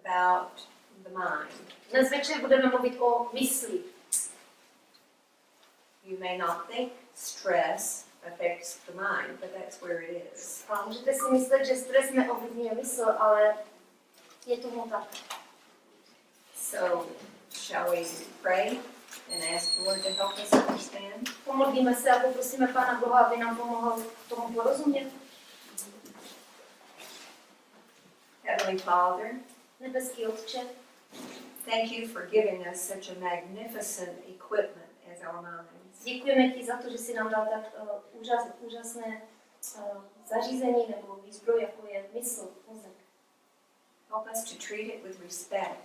about the mind. Dnes večer budeme mluvit o mysli. You may not think stress affects the mind, but that's where it is. A můžete si myslet, že stres neovlivňuje mysl, ale je tomu tak. So, shall we pray and ask the Lord to help us understand? Pomodlíme se a poprosíme Pána Boha, aby nám pomohl tomu porozumět. Heavenly Father, Nebeský Otče, thank you for giving us such a magnificent equipment as our minds. děkujeme ti za to, že jsi nám dal tak úžasné zařízení nebo výzbroj, jako je mysl, mozek. Help us to treat it with respect.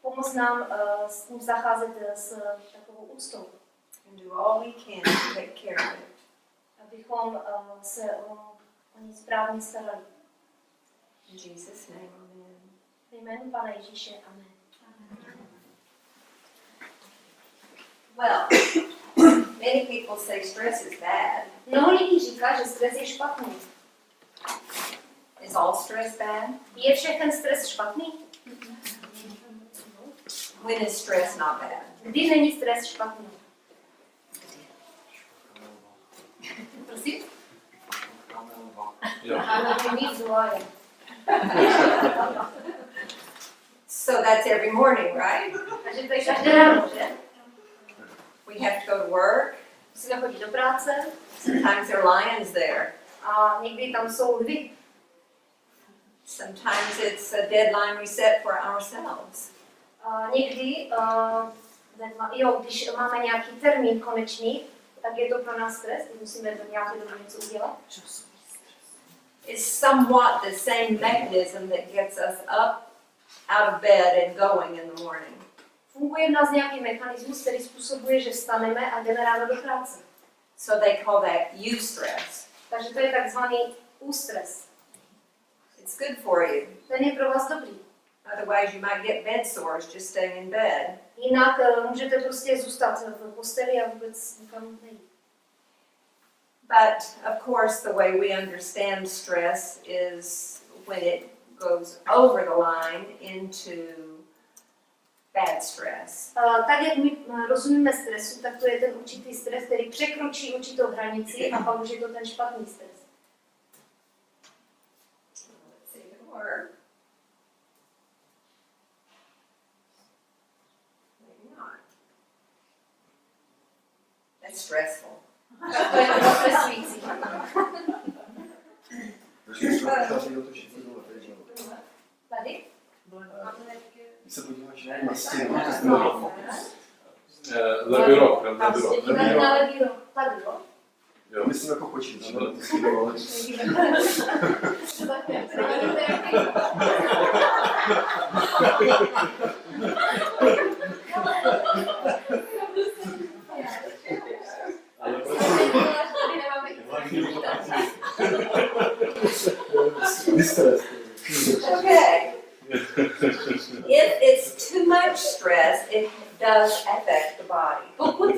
Pomoz nám s tím zacházet s takovou úctou. And do all we can to take care of it. Abychom se o ní správně starali. In Jesus' name, amen. Ve jménu Pana Ježíše, amen. Well, many people say stress is bad. Mnoho lidí říká, že stres je špatný. Is all stress bad? Je všechen stres špatný? When is stress not bad? Kdy není stres špatný? Prosím? So that's every morning, right? Takže to je každé ráno, že? We have to go to work. Musíme chodit do práce. Sometimes there are lions there. A někdy tam jsou lvy. Sometimes it's a deadline we set for ourselves. A někdy, když máme nějaký termín konečný, tak je to pro nás stres, když musíme do nějaké doby něco udělat. It's somewhat the same mechanism that gets us up out of bed and going in the morning. Funguje v nás nějaký mechanismus, který způsobuje, že vstaneme a jdeme ráno do práce. So they call that eustress. Takže to je takzvaný ústres. It's good for you. Ten je pro vás dobrý. Otherwise you might get bed sores just staying in bed. Jinak můžete prostě zůstat v posteli a vůbec nikam nejít. But of course the way we understand stress is when it goes over the line into bad stress. Tak jak my rozumíme stresu, tak to je ten určitý stres, který překročí určitou hranici a pak už je to ten špatný stres. Let's see the word. Maybe not. That's stressful. To je to stresující. Tady? Se podíváš na stěnu. Levý rok, Na levý rok. Tady, jo? Jo, myslím jako počítač. Okay. If it's too much stress, it does affect the body. Pokud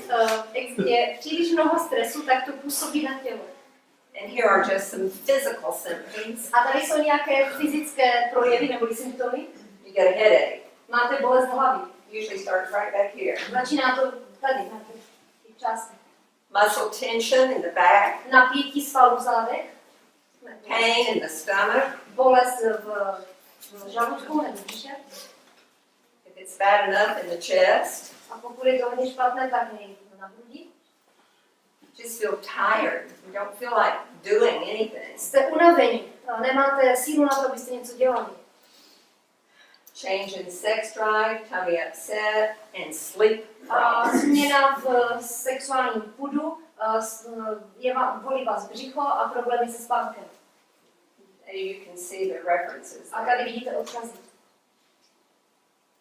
je příliš mnoho stresu, tak to působí na tělo. And here are just some physical symptoms. A tady jsou nějaké fyzické projevy nebo symptomy. You get a headache. Máte bolest hlavy. Usually starts right back here. Začíná to tady, na těch částech. Muscle tension in the back. Napětí svalů v zádech. Pain in the stomach. Bolest v žaludku nebo v břiše. If it's bad enough in the chest. A pokud je to hodně špatné, tak je na hrudi. Just feel tired. You don't feel like doing anything. Jste unavení. Nemáte sílu na to, abyste něco dělali. Change in sex drive, tummy upset, and sleep Změna v sexuálním půdu, bolí vás břicho a problémy se spánkem. And you can see the references. A tady vidíte odkazy.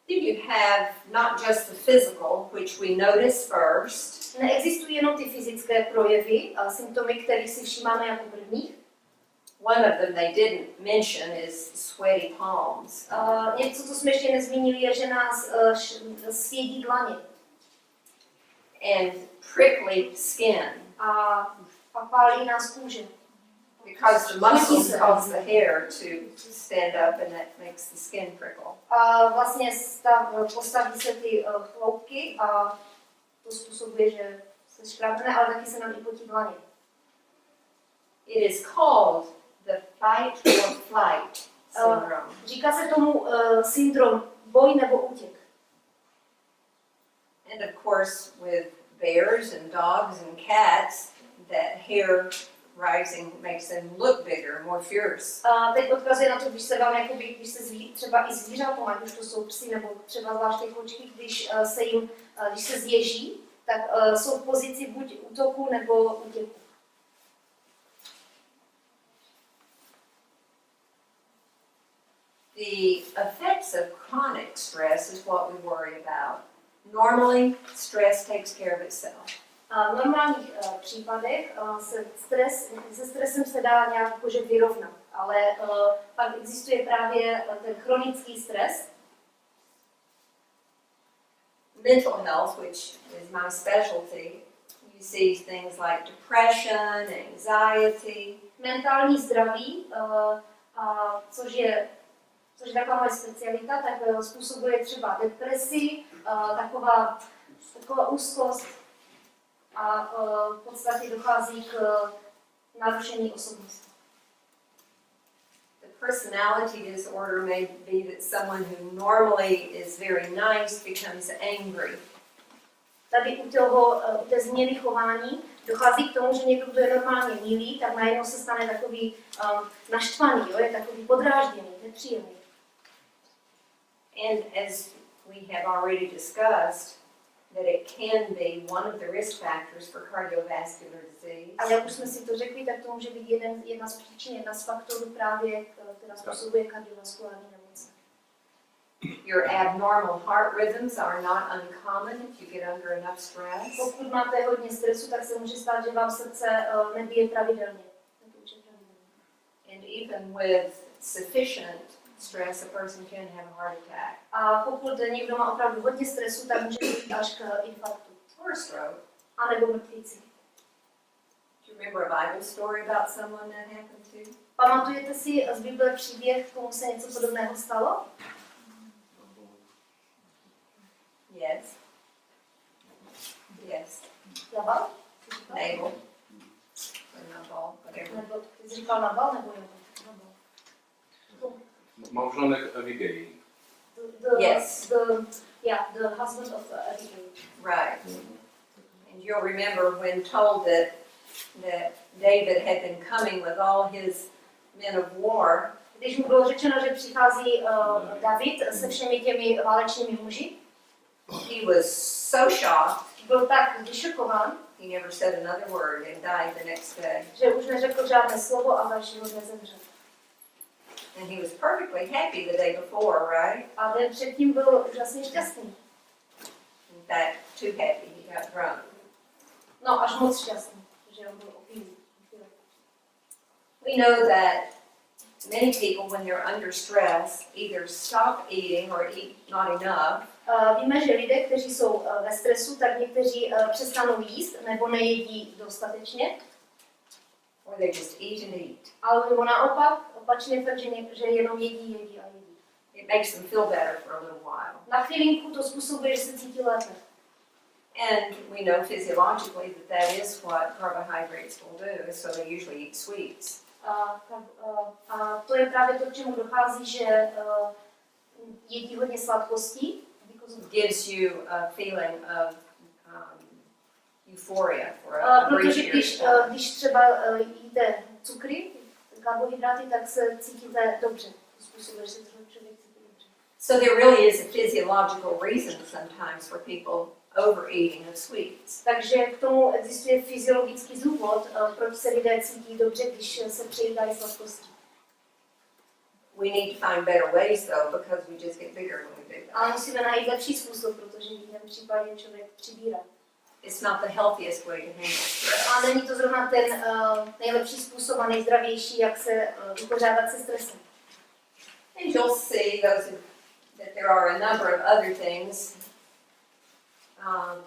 Then you have not just the physical, which we notice first. Neexistují jenom ty fyzické projevy a symptomy, které si všímáme jako první. One of them they didn't mention is sweaty palms. Něco, co jsme ještě nezmínili, je, že nás svědí dlaně. And prickly skin. A pálí nás kůže. Because the muscles cause the hair to stand up and that makes the skin prickle. A vlastně postaví se ty chloupky a to způsobuje, že se škrábne, ale taky se nám i potí dlaně. It is called the fight or flight syndrome. Říká se tomu syndrom boj nebo útěk. And of course, with bears and dogs and cats, that hair rising makes them look bigger, more fierce. A teď odkazuje na to, když se vám, jakoby, když se třeba i zvířatům, ať už to jsou psy nebo třeba zvláště kočky, když se zježí, tak jsou v pozici buď útoku nebo útěku. The effects of chronic stress is what we worry about. Normally, stress takes care of itself. V normálních případech se stresem se dá nějak jakože vyrovnat, ale pak existuje právě ten chronický stres. Mental health, which is my specialty, you see things like depression, anxiety. Mentální zdraví, což je taková moje specialita, tak způsobuje třeba depresi, taková úzkost a v podstatě dochází k narušení osobnosti. The personality disorder may be that someone who normally is very nice becomes angry. Tady u té změny chování dochází k tomu, že někdo, kdo je normálně milý, tak najednou se stane takový naštvaný, jo? Je takový podrážděný, nepříjemný. And as we have already discussed, that it can be one of the risk factors for cardiovascular disease. A jak už jsme si to řekli, tak to může být jedna z příčin, jedna z faktorů právě, která způsobuje kardiovaskulární nemoci. Your abnormal heart rhythms are not uncommon if you get under enough stress. Pokud máte hodně stresu, tak se může stát, že vám srdce nebije pravidelně. And even with sufficient stress, a person can have a heart attack. A pokud někdo má opravdu hodně stresu, tak může jít až k infarktu. Or a stroke. A nebo mrtvici. Do you remember a Bible story about someone that happened to? Pamatujete si z Bible příběh, komu se něco podobného stalo? Yes. Yes. Nabal? Nabal. Or Nabal, whatever. Nebo ty jsi říkal Nabal nebo Nabal? Małżonek Abigail. Yes. The husband of Abigail. Right. And you'll remember when told that David had been coming with all his men of war. Když mu bylo řečeno, že přichází David se všemi těmi válečnými muži, He was so shocked. byl tak vyšokován, He never said another word and died the next day. že už neřekl žádné slovo a dalšího dne zemřel. And he was perfectly happy the day before, right? A den předtím byl úžasně šťastný. In fact, too happy he got drunk. No, až moc šťastný, že on byl opilý. We know that many people, when they're under stress, either stop eating or eat not enough. Víme, že lidé, kteří jsou ve stresu, tak někteří přestanou jíst nebo nejedí dostatečně. Or they just eat and eat. Ale nebo naopak, opačně fakt, že jenom jedí a jedí. It makes them feel better for a little while. Na chvilinku to způsobuje, že se cítí lépe. And we know physiologically that is what carbohydrates will do, so they usually eat sweets. A to je právě to, k čemu dochází, že jedí hodně sladkostí. It gives you a feeling of euphoria for a brief Protože period of time. když třeba jíte cukry, karbohydraty, tak se cítíte dobře. To způsobuje, že se člověk cítí dobře. So there really is a physiological reason sometimes for people overeating of sweets. Takže k tomu existuje fyziologický důvod, proč se lidé cítí dobře, když se přejídají sladkosti. We need to find better ways though, because we just get bigger when we do that. Ale musíme najít lepší způsob, protože v jiném případě člověk přibírá. It's not the healthiest way to handle stress. A není to zrovna ten nejlepší způsob a nejzdravější, jak se vypořádat se stresem. And you'll see that there are a number of other things.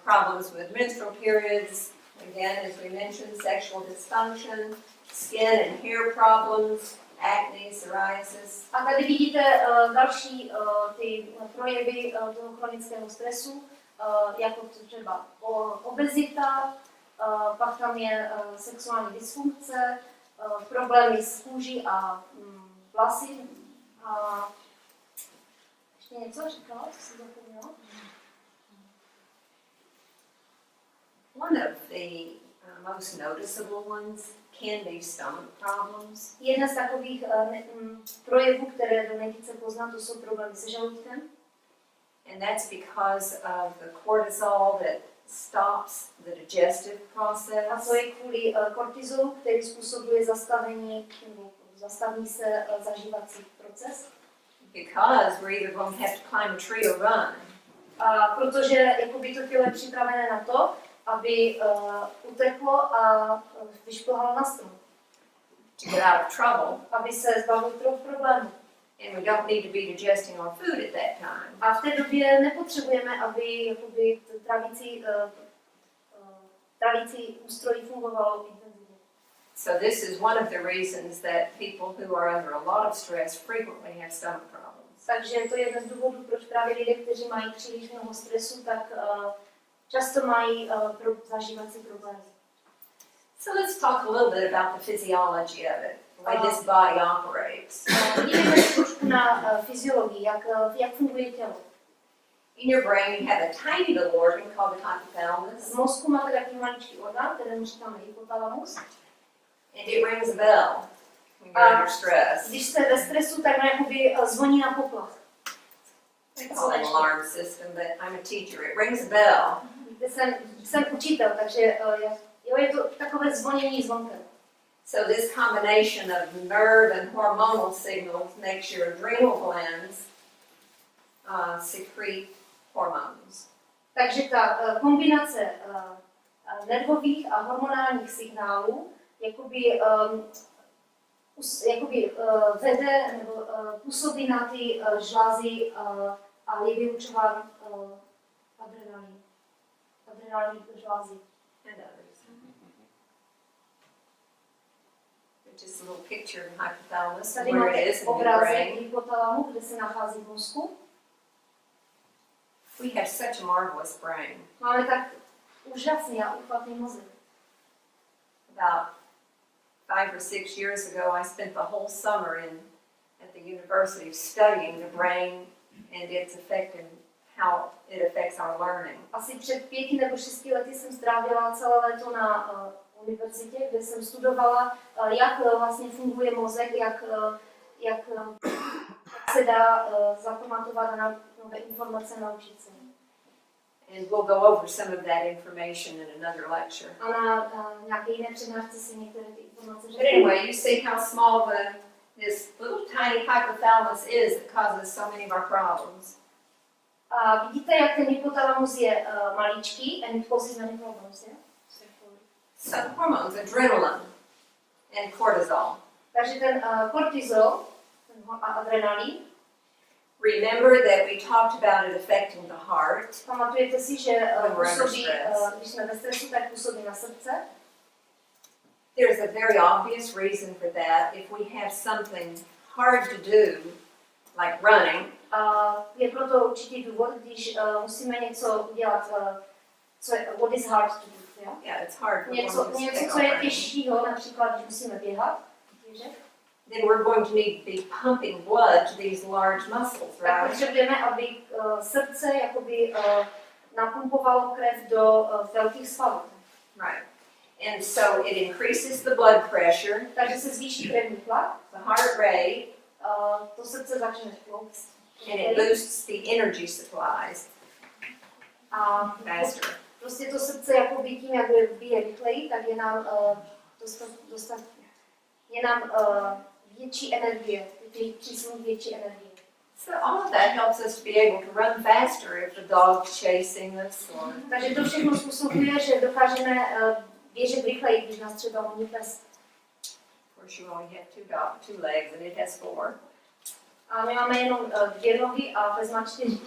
Problems with menstrual periods, again, as we mentioned, sexual dysfunction, skin and hair problems, acne, psoriasis. A tady vidíte další ty projevy toho chronického stresu, jako třeba obezita, pak tam je sexuální dysfunkce, problémy s kůží a vlasy. A ještě něco říkala, co jsem zapomněla? One of the most noticeable ones can be stomach problems. Jedna z takových projevů, které do nejvíce pozná, to jsou problémy se žaludkem. And that's because of the cortisol that stops the digestive process. A to je kvůli kortizolu, který způsobuje zastaví se zažívací proces. Because we're either going to have to climb a tree or run. A protože jakoby to tělo je připravené na to, aby uteklo a vyšplhalo na strom. To get out of trouble. Aby se zbavil trochu problémů. And we don't need to be digesting our food at that time. A v té době nepotřebujeme, aby jakoby trávící ústrojí fungovalo intenzivně. So this is one of the reasons that people who are under a lot of stress frequently have stomach problems. Takže to je jeden z důvodů, proč právě lidé, kteří mají příliš mnoho stresu, tak často mají zažívací problémy. So let's talk a little bit about the physiology of it, the way this body operates. Jdeme trošku na fyziologii, jak funguje tělo. In your brain you have a tiny little organ called the hypothalamus. V mozku máte takový maličký orgán, kterému říkáme hypotalamus. And it rings a bell when you're under stress. Když jste ve stresu, tak jakoby zvoní na poplach. They call it an alarm system, but I'm a teacher. It rings a bell. Jsem učitel, takže je to takové zvonění zvonkem. So this combination of nerve and hormonal signals makes your adrenal glands secrete hormones. Takže ta kombinace nervových a hormonálních signálů jakoby vede nebo působí na ty žlázy a je vylučován adrenální žlázy. And others. Just a little picture of the hypothalamus and Tady where máte it is in your obrázek brain. hypotalamu, kde se nachází v mozku. We have such a marvelous brain. Máme tak úžasný a uchvatný mozek. About 5 or 6 years ago, I spent the whole summer at the university studying the brain and its effect and how it affects our learning. Asi před 5 nebo 6 lety jsem strávila celé léto na univerzitě, kde jsem studovala, jak vlastně funguje mozek, jak se dá zapamatovat na nové informace, naučit se. And we'll go over some of that information in another lecture. A na nějaké jiné přednášce si některé ty informace But řeknu. anyway, you see how small this little tiny hypothalamus is that causes so many of our problems. A vidíte, jak ten hypotalamus je maličký and it causes many problems, yeah? Some hormones, adrenaline and cortisol. Takže ten kortizol a adrenalin, Remember that we talked about it affecting the heart. pamatujete si, že působí, stress. když jsme ve stresu, tak působí na srdce. There's a very obvious reason for that. If we have something hard to do, like running, Je proto určitý důvod, když musíme něco udělat, co je what is hard to do. Ja? yeah, it's hard for Něco, one to něco, stay co je running. těžšího, například když musíme běhat, Then we're going to need to be pumping blood to these large muscles, tak right? potřebujeme, aby srdce jakoby napumpovalo krev do velkých svalů. Right. And so it increases the blood pressure, Takže se zvýší krevní tlak, the heart rate, to srdce začne tlouct. and it boosts the energy supplies A faster. prostě to srdce jakoby tím, jak bije rychleji, tak je nám větší energie, přísun větší energie. So all of that helps us to be able to run faster if the dog's chasing us or Takže to všechno způsobuje, že dokážeme běžet rychleji, když nás třeba honí pes. of course you only have two legs and it has 4. A my máme jenom 2 nohy a pes má 4.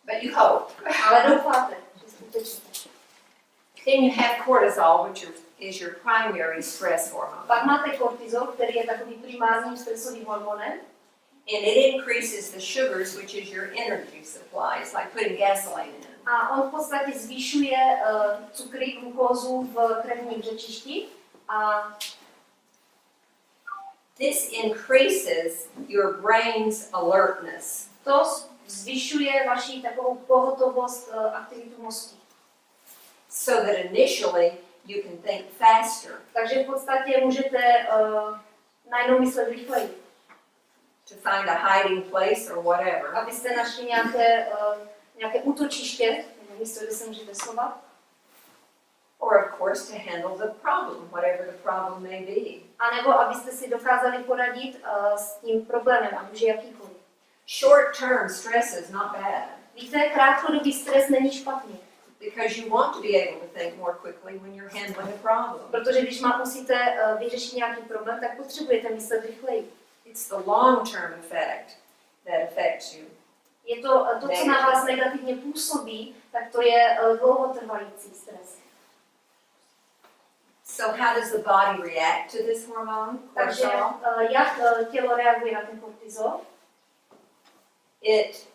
But you hope. Ale doufáte, že skutečně. Then you have cortisol, which is your primary stress hormone. Pak máte kortizol, který je takovým primárním stresovým hormonem. And it increases the sugars, which is your energy supply. It's like putting gasoline in. A on v podstatě zvyšuje cukry, glukózu v krevním řečišti. A this increases your brain's alertness. to zvyšuje vaši takovou pohotovost, aktivitu mozku. So that initially you can think faster. Takže v podstatě můžete najednou myslet rychleji. To find a hiding place or whatever. Abyste našli nějaké útočiště, nebo místo, kde se můžete schovat. Or of course to handle the problem, whatever the problem may be. A nebo abyste si dokázali poradit s tím problémem, ať už je jakýkoliv. Short-term stress is not bad. Víte, krátkodobý stres není špatný. Because you want to be able to think more quickly when you're handling a problem. Protože když musíte vyřešit nějaký problém, tak potřebujete myslet rychleji. It's the long-term effect that affects you. Je to, co na vás negativně působí, tak to je dlouhotrvající stres. So how does the body react to this hormone, Takže cortisol? jak tělo reaguje na ten kortizol? It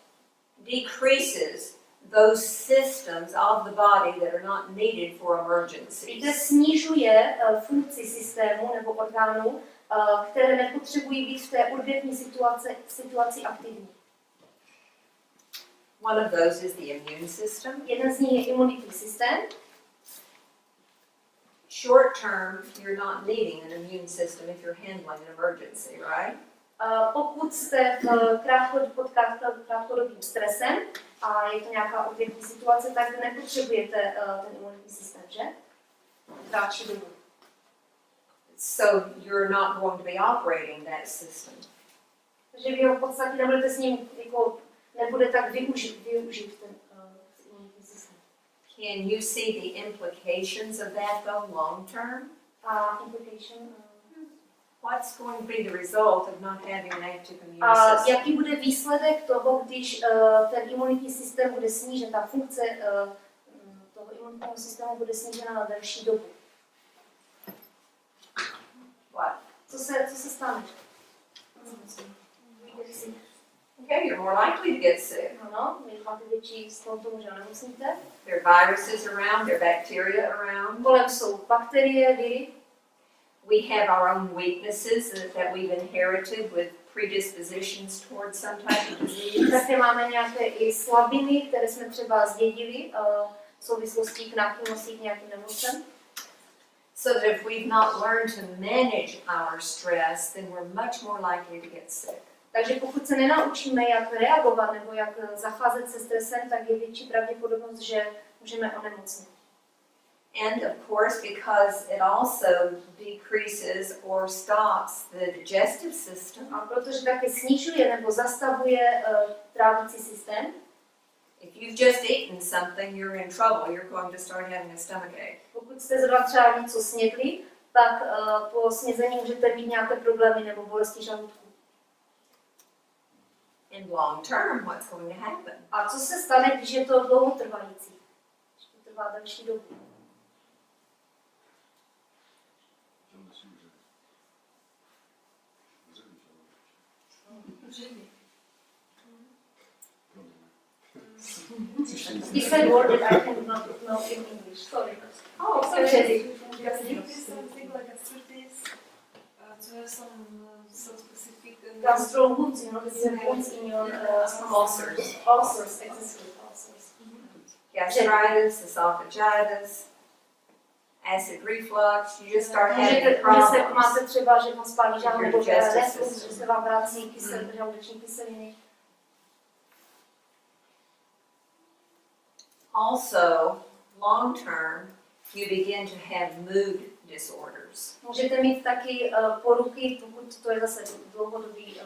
decreases those systems of the body that are not needed for emergencies. Víte, snižuje funkci systému nebo orgánů, které nepotřebují být v té urgentní situaci aktivní. One of those is the immune system. Jeden z nich je imunitní systém. Short term, you're not needing an immune system if you're handling an emergency, right? Pokud jste pod krátkodobým stresem a je to nějaká urgentní situace, tak nepotřebujete ten imunitní systém, že? Krátší dobu. So you're not going to be operating that system. Takže vy ho v podstatě nebudete s ním, jako, nebude tak využít ten imunitní systém. Can you see the implications of that though long term? Implication. What's going to be the result of not having an active immune A system? jaký bude výsledek toho, když ten imunitní systém bude snížen, ta funkce toho imunitního systému bude snížena na delší dobu? What? Co se stane? Okay, you're more likely to get sick. Ano, vy máte větší sklon tomu, že onemocníte. There are viruses around, there are bacteria around. Kolem jsou bakterie, viry. We have our own weaknesses that we've inherited with predispositions towards some type of disease. Také máme nějaké i slabiny, které jsme třeba zdědili v souvislosti k náchylnosti k nějakým nemocem. So that if we've not learned to manage our stress, then we're much more likely to get sick. Takže pokud se nenaučíme, jak reagovat nebo jak zacházet se stresem, tak je větší pravděpodobnost, že můžeme onemocnit. And of course, because it also decreases or stops the digestive system. A protože také snižuje nebo zastavuje trávicí systém. If you've just eaten something, you're in trouble. You're going to start having a stomachache. Pokud jste zrovna třeba něco snědli, tak po snězení můžete mít nějaké problémy nebo bolesti žaludku. In long term, what's going to happen? A co se stane, když je to dlouhotrvající? Když to trvá delší dobu. He said word that I cannot know in English. Sorry. Oh, okay. Something like arthritis, to have some specific Gastro wounds, you know, the wounds in your ulcers. Ulcers, exactly. Ulcers. Gastritis, esophagitis, acid reflux. You just start having problems. Máte třeba, že vám spálí žálu nebo Digestive reflux, system. že se vám vrací žaludeční kyseliny. Also, long term, you begin to have mood disorders. Můžete mít taky poruchy, pokud to je zase dlouhodobý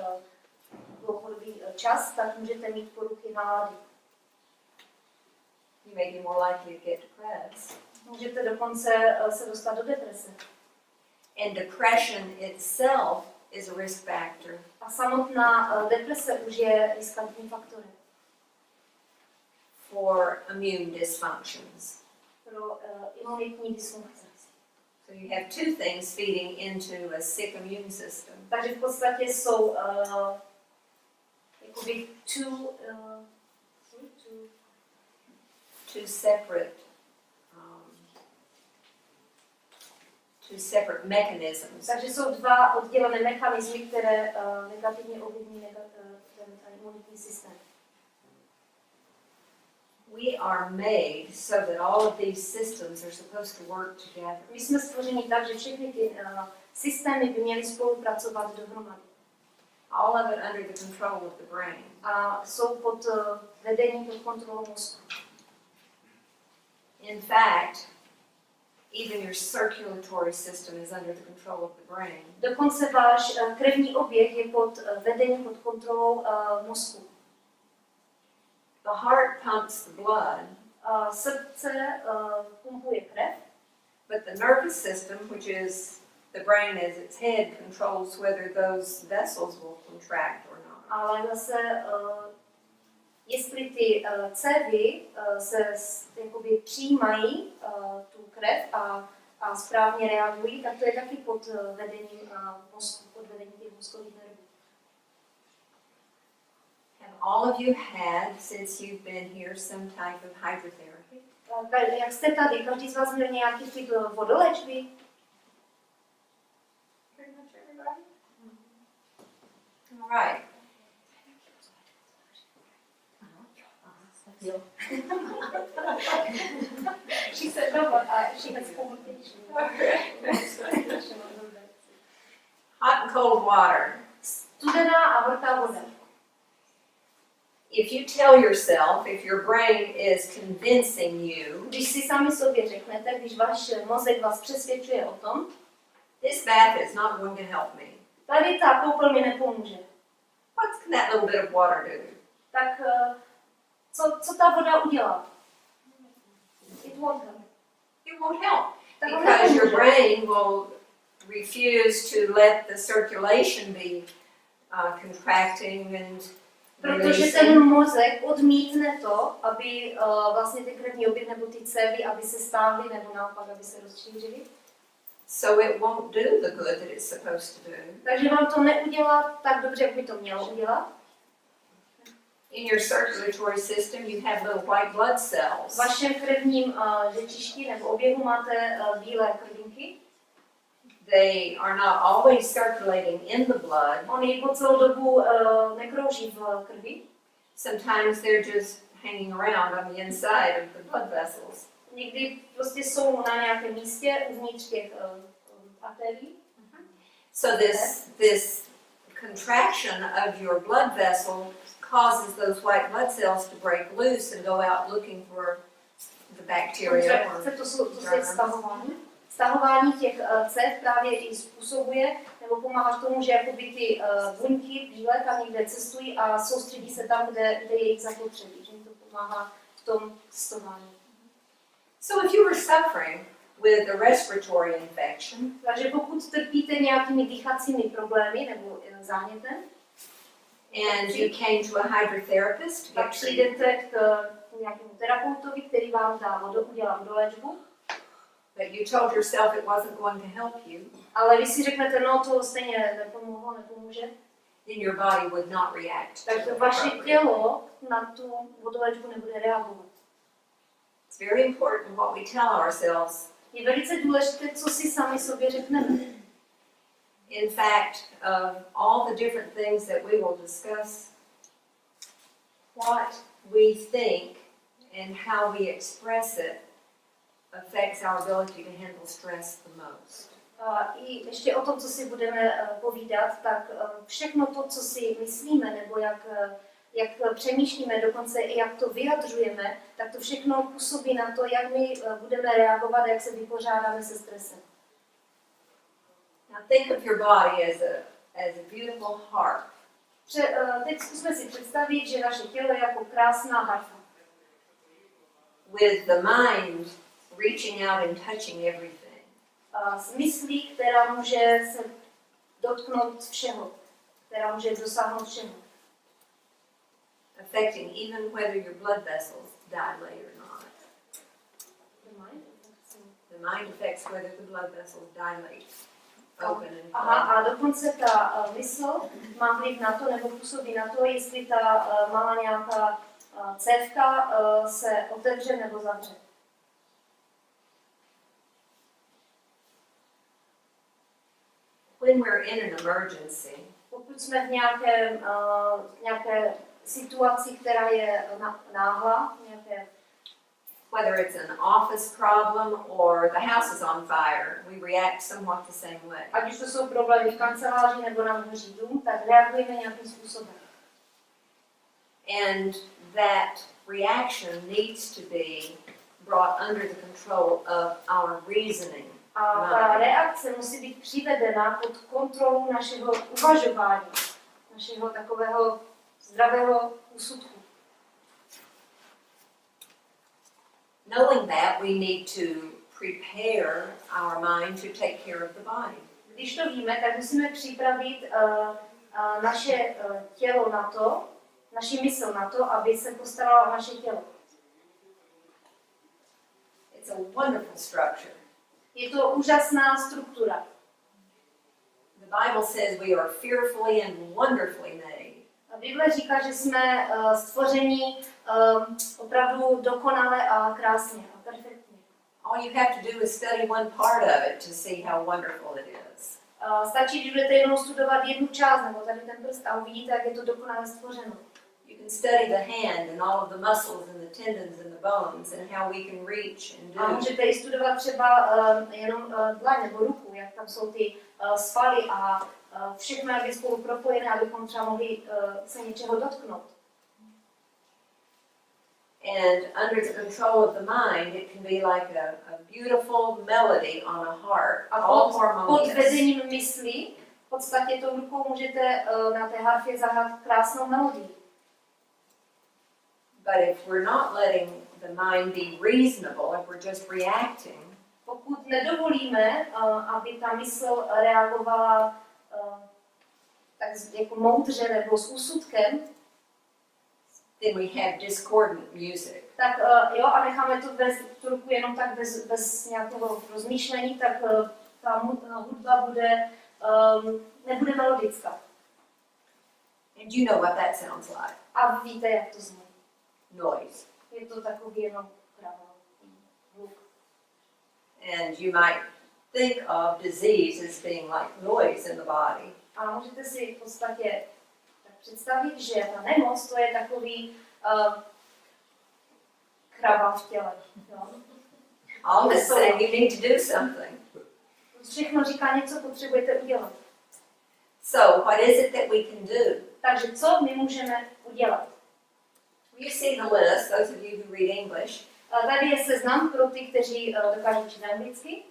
čas, tak můžete mít poruchy nálady. You may be more likely to get depressed. Můžete dokonce se dostat do deprese. And depression itself is a risk factor. A samotná deprese už je riskantním faktorem For immune dysfunctions. pro imunitní dysfunkce. So you have two things feeding into a sick immune system. Takže v podstatě jsou jakoby Two separate mechanisms. takže jsou dva oddělené mechanismy, které negativně ovlivní ten imunitní systém. We are made so that all of these systems are supposed to work together. My jsme stvořeni tak, že všechny ty systémy by měly spolupracovat dohromady. All of it under the control of the brain. A jsou pod vedením, pod kontrolou mozku. In fact, even your circulatory system is under the control of the brain. Dokonce váš krevní oběh je pod vedením, pod kontrolou mozku. The heart pumps the blood, Srdce pumpuje krev, but the nervous system, which is the brain as its head, controls whether those vessels will contract or not. ale zase jestli ty cévy se jakoby přijímají tu krev a správně reagují, tak to je taky pod vedením mozku, pod vedením těch mozkových nervů. Have all of you had, since you've been here, some type of hydrotherapy? Jak jste tady, každý z vás měl nějaký typ vodoléčby? Pretty much everybody. All right. She said no, but she has communication. Hot and cold water. Studená a horká voda. If you tell yourself, if your brain is convincing you, Když si sami sobě řeknete, když váš mozek vás přesvědčuje o tom, this bath is not going to help me, tady ta koupel mi nepomůže, what can that little bit of water do? tak co ta voda udělá? It won't help. It won't help, Tak ona because your nepomůže. brain will refuse to let the circulation be contracting and Protože ten mozek odmítne to, aby vlastně ty krevní oběh nebo ty cévy, aby se stáhly nebo naopak, aby se rozšířily. so it won't do the good that it's supposed to do. Takže vám to neudělá tak dobře, jak by to mělo udělat. In your circulatory system, you have little white blood cells. V vašem krevním řečišti nebo oběhu máte bílé krvinky. They are not always circulating in the blood. Oni po celou dobu nekrouží v krvi. Sometimes they're just hanging around on the inside of the blood vessels. Někdy prostě jsou na nějakém místě uvnitř těch arterií. So this contraction of your blood vessel causes those white blood cells to break loose and go out looking for the bacteria or Kontrakce, to je germs. stahování. Stahování těch cév právě i způsobuje, nebo pomáhá k tomu, že jakoby ty buňky bílé tam někde cestují a soustředí se tam, kde je jejich zapotřebí. Že jim to pomáhá v tom testování. So if you were suffering with a respiratory infection, Takže pokud trpíte nějakými dýchacími problémy nebo zánětem, and you came to a hydrotherapist to tak get treated, přijdete k nějakému terapeutovi, který vám udělá vodoléčbu, but you told yourself it wasn't going to help you, ale vy si řeknete, no to stejně nepomůže, then your body would not react to tak it vaše appropriately. tělo na tu vodoléčbu nebude reagovat. It's very important what we tell ourselves. Je velice důležité, co si sami sobě řekneme. In fact, of all the different things that we will discuss, what we think and how we express it affects our ability to handle stress the most. A i ještě o tom, co si budeme povídat, tak všechno to, co si myslíme, nebo jak přemýšlíme, dokonce i jak to vyjadřujeme, tak to všechno působí na to, jak my budeme reagovat, jak se vypořádáme se stresem. Now think of your body as a beautiful harp. Teď zkusme si představit, že naše tělo je jako krásná harfa. With the mind reaching out and touching everything. S myslí, která může se dotknout všeho, která může dosáhnout všeho. Affecting even whether your blood vessels dilate or not. The mind? The The mind affects whether the blood vessels dilate, open and Aha, flow. a dokonce ta mysl má vliv na to, nebo působí na to, jestli ta malá nějaká cévka se otevře nebo zavře. When we're in an emergency, Pokud jsme v nějaké situaci, která je náhla, nějaké, whether it's an office problem or the house is on fire, we react somewhat the same way. ať už to jsou problémy v kanceláři nebo na hoří dům, tak reagujeme nějakým způsobem. And that reaction needs to be brought under the control of our reasoning. A ta reakce musí být přivedena pod kontrolu našeho uvažování, našeho takového zdravého úsudku. Knowing that, we need to prepare our mind to take care of the body. Když to víme, tak musíme připravit naše tělo na to, naši mysl na to, aby se postarala o naše tělo. It's a wonderful structure. Je to úžasná struktura. The Bible says we are fearfully and wonderfully made. Bible říká, že jsme stvoření opravdu dokonale a krásně a perfektně. All you have to do is study one part of it to see how wonderful it is. Stačí, když budete jenom studovat jednu část, nebo tady ten prst a uvidíte, jak je to dokonale stvořeno. You can study the hand and all of the muscles and the tendons and the bones and how we can reach and A do. můžete i studovat třeba jenom dlaň nebo ruku, jak tam jsou ty svaly a všechno, jak je spolu propojené, abychom třeba mohli se něčeho dotknout. And under the control of the mind, it can be like a beautiful melody on a harp, A all pod harmonious. vedením mysli, v podstatě tou rukou můžete na té harfě zahrát krásnou melodii. But if we're not letting the mind be reasonable, if we're just reacting, Pokud nedovolíme, aby ta mysl reagovala tak jako moudře nebo s úsudkem, then we have discordant music. tak jo, a necháme to tu ruku jenom tak bez nějakého rozmýšlení, tak ta hudba bude, nebude melodická. And you know what that sounds like. A vy víte, jak to zní. Noise. Je to takový jenom hluk. And you might think of disease as being like noise in the body. A můžete si v podstatě tak představit, že ta nemoc to je takový krava v těle. Jo. All this saying you need to do something. Všechno říká, něco potřebujete udělat. So what is it that we can do? Takže co my můžeme udělat? You see the list, those of you who read English. Tady je seznam pro ty, kteří dokážou číst anglicky.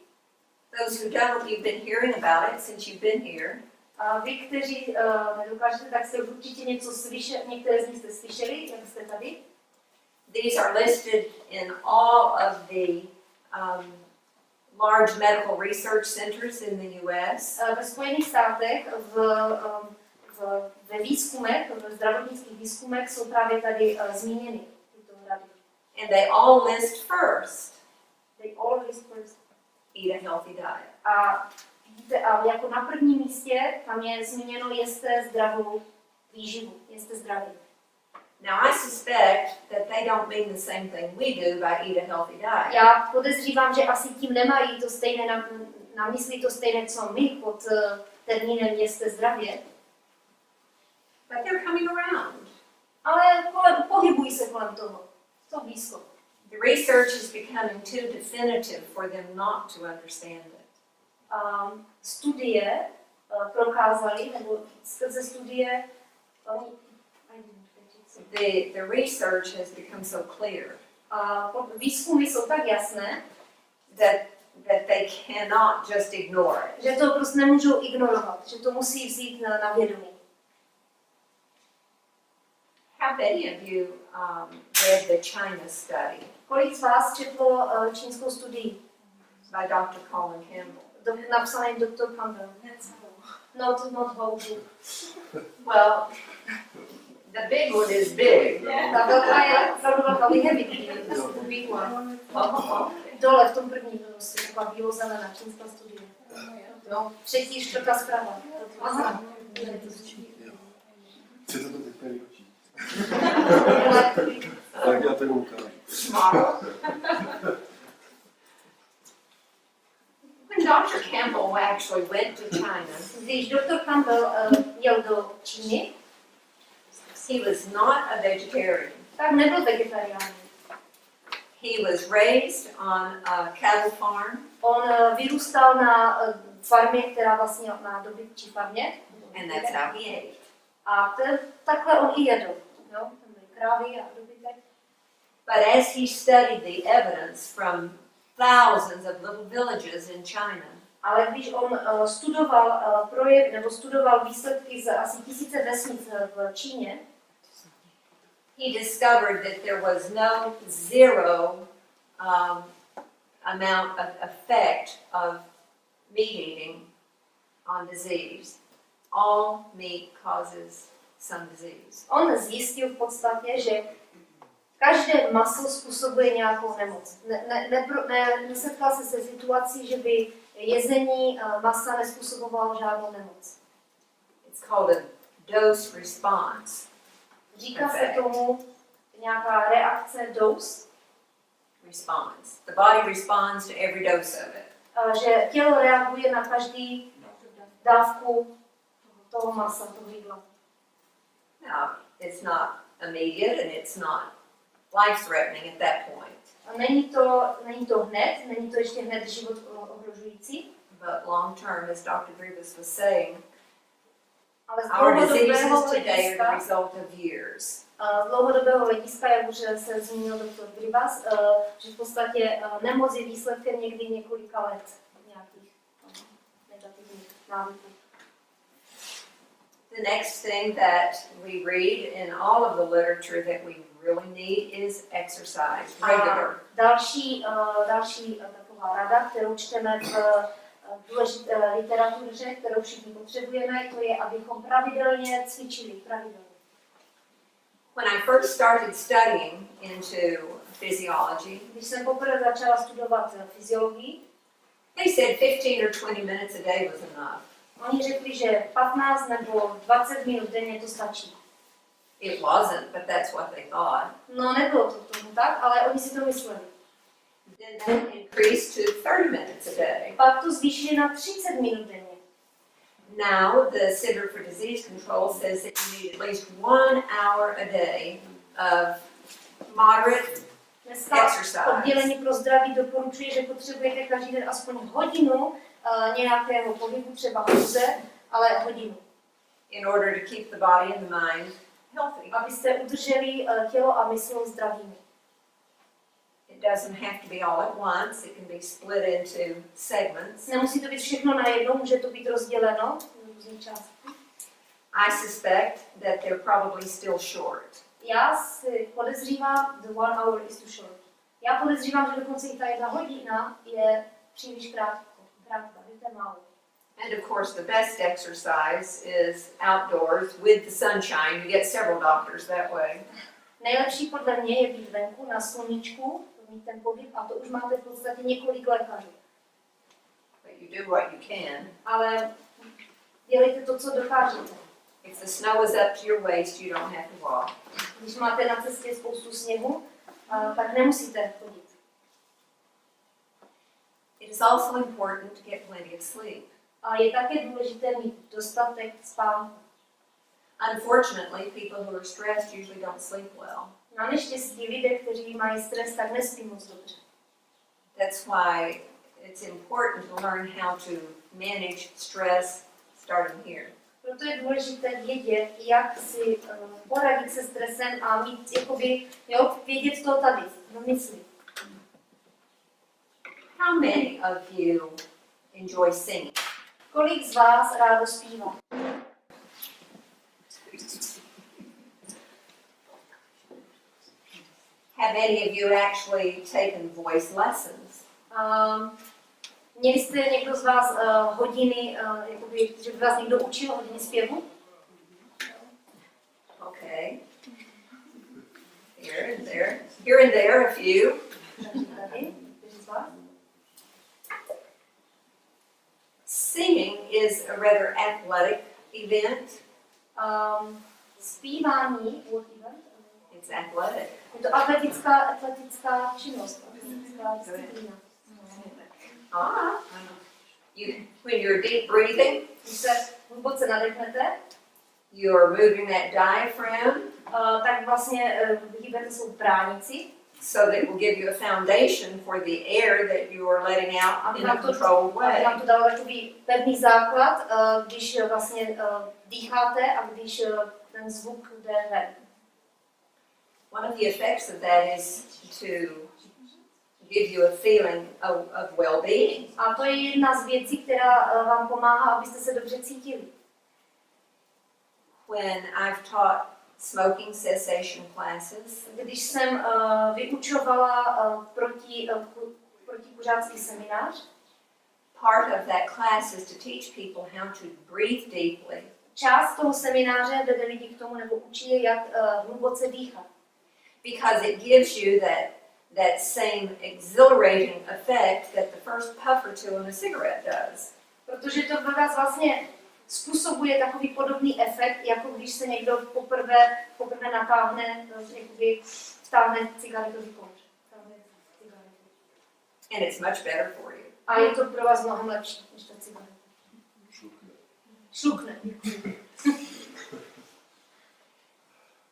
Those who don't, you've been hearing about it since you've been here. A vy, kteří nedokážete, tak jste určitě něco slyšeli, některé z nich jste slyšeli, jak jste tady. These are listed in all of the large medical research centers in the US. Ve Spojených státech ve výzkumech, ve zdravotnických výzkumech jsou právě tady zmíněny tyto rady. And they all list first, They always first. eat a healthy diet. A vidíte, a jako na prvním místě tam je zmíněno jeste zdravou výživu, jeste zdravý. Now I suspect that they don't mean the same thing we do by eat a healthy diet. Já podezřívám, že asi tím nemají to stejné na mysli to stejné, co my pod termínem jeste zdravě. But they're coming around. Ale pohybují se kolem toho. To blízko. The research is becoming too definitive for them not to understand it. Studie prokázaly, nebo skrze studie, The research has become so clear výzkumy jsou tak jasné, that they cannot just ignore it. že to prostě nemůžou ignorovat, že to musí vzít na vědomí. How many of you read the China study Kolik z vás četlo čínskou studii? by Dr. Colin Campbell? Napsaný Dr. Campbell. Not whole book. Well, the big one is big. Ta velká je opravdu velká, we have it here, this is the big one. Oh, okay. dole v tom prvním prostě, taková bílozelená čínská studie. No, třetí, čtvrtá zpráva. Aha. Chcete to teď vyučit? Ale- Tak já to ukážu. When Dr. Campbell actually went to China, Když doktor Campbell jel do Číny, he was not a vegetarian. tak nebyl vegetarián. He was raised on a cattle farm, On vyrůstal na farmě, která vlastně na dobytčí farmě. and that's how he ate. A takhle on i jedl. Jo? Tam byly krávy a dobytek. But as he studied the evidence from thousands of little villages in China, Ale když on studoval projekt nebo studoval výsledky z asi 1000 vesnic v Číně, he discovered that there was no zero amount of effect of meat eating on disease. All meat causes some disease. on zjistil v podstatě, že každé maso způsobuje nějakou nemoc. Nesetkal se situací, že by jezení masa nezpůsobovalo žádnou nemoc. It's called a dose response. Říká se tomu nějaká reakce dose, Response. The body responds to every dose of it. že tělo reaguje na každý dávku toho masa, toho jídla. Now, it's not immediate and it's not life-threatening at that point, A není to hned, není to ještě hned život ohrožující, but long term, as Dr. Grivas was saying, ale z our diseases dlouhodobého today are the hlediska, result of years. z dlouhodobého hlediska, jak už se zmínil doktor Grivas, že v podstatě nemoc je výsledkem někdy několika let nějakých negativních návyků. The next thing that we read in all of the literature that we really need is exercise, regular. Další taková rada, kterou čteme v důležité literatuře, kterou všichni potřebujeme, to je, abychom pravidelně cvičili. Pravidelně. When I first started studying into physiology, Když jsem poprvé začala studovat fyziologii, they said 15 or 20 minutes a day was enough. oni řekli, že 15 nebo 20 minut denně to stačí. It wasn't, but that's what they thought. No, nebylo to tomu tak, ale oni si to mysleli. Then that increased to 30 minutes a day. Pak to zvýšili na 30 minut denně. Now, the Center for Disease Control says that you need at least 1 hour a day of moderate Dneska exercise oddělení pro zdraví doporučuje, že potřebujete každý den aspoň hodinu nějakého pohybu, třeba pouze, ale hodinu. in order to keep the body and the mind healthy. Abyste udrželi tělo a mysl zdravými. It doesn't have to be all at once. It can be split into segments. Nemusí to být všechno najednou, může to být rozděleno na různé části. I suspect that they're probably still short. Já si podezřívám, the 1 hour is too short. Já podezřívám, že dokonce i ta 1 hodina je příliš krátká, že to je málo. And of course, the best exercise is outdoors with the sunshine. You get several doctors that way. Nejlepší podle mě je být venku na sluníčku, mít ten pohyb a to už máte v podstatě několik lékařů. But you do what you can. Ale dělejte to, co dokážete. If the snow is up to your waist, you don't have to walk. Když máte na cestě spoustu sněhu, tak nemusíte chodit. It is also important to get plenty of sleep. A je také důležité mít dostatek spánku. Unfortunately, people who are stressed usually don't sleep well. Na neštěstí lidé, kteří mají stres, tak nespí moc dobře. That's why it's important to learn how to manage stress starting here. Proto je důležité vědět, jak si poradit se stresem a mít, jakoby, vědět to tady, v mysli. How many of you enjoy singing? Kolik z vás rádo zpívá? Have any of you actually taken voice lessons? Měli jste někdo z vás hodiny, jakoby, že by vás někdo učil hodiny zpěvu? Okay. Here and there. Here and there, a few. Takže tady, kteří z vás? Singing is a rather athletic event. Zpívání, It's athletic. je to atletická činnost, atletická disciplína. When you're deep breathing, Když se hluboce nadechnete, you're moving that diaphragm tak vlastně hýbete svou bránici, so that it will give you a foundation for the air that you are letting out in a controlled aby way. nám to dalo takový pevný základ, když vlastně dýcháte a když ten zvuk jde ven. One of the effects of that is to give you a feeling of well-being. A to je jedna z věcí, která vám pomáhá, abyste se dobře cítili. When I've taught smoking cessation classes, Když jsem vyučovala protikuřácký seminář, part of that class is to teach people how to breathe deeply. část toho semináře vede lidi k tomu, nebo učí je, jak hluboce dýchat. Because it gives you that same exhilarating effect that the first puff or two in a cigarette does. Protože to ve vás vlastně způsobuje takový podobný efekt, jako když se někdo poprvé natáhne, jakoby vtáhne cigaretový kouř. And it's much better for you. A je to pro vás mnohem lepší, než ta cigareta. Šlukne.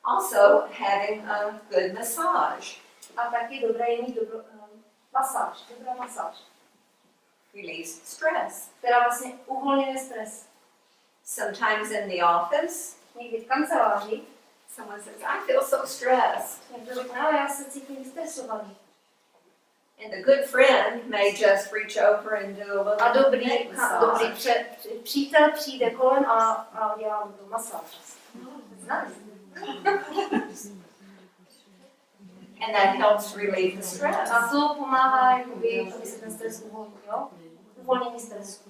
Also, having a good massage A taky dobré je mít dobrá masáž, relieves stress. která vlastně uvolňuje stres. Sometimes in the office, Někdy v kanceláři someone says, I feel so stressed. někdo řekne, ale já se cítím stresovaný. And the good friend may just reach over and do a A little dobrý neck massage. přítel přijde kolem a dělá mu tu masáž. Nice. And that helps relieve the stress. A to pomáhá, jakoby, aby se ten stres uvolnil, jo? Uvolnění stresu.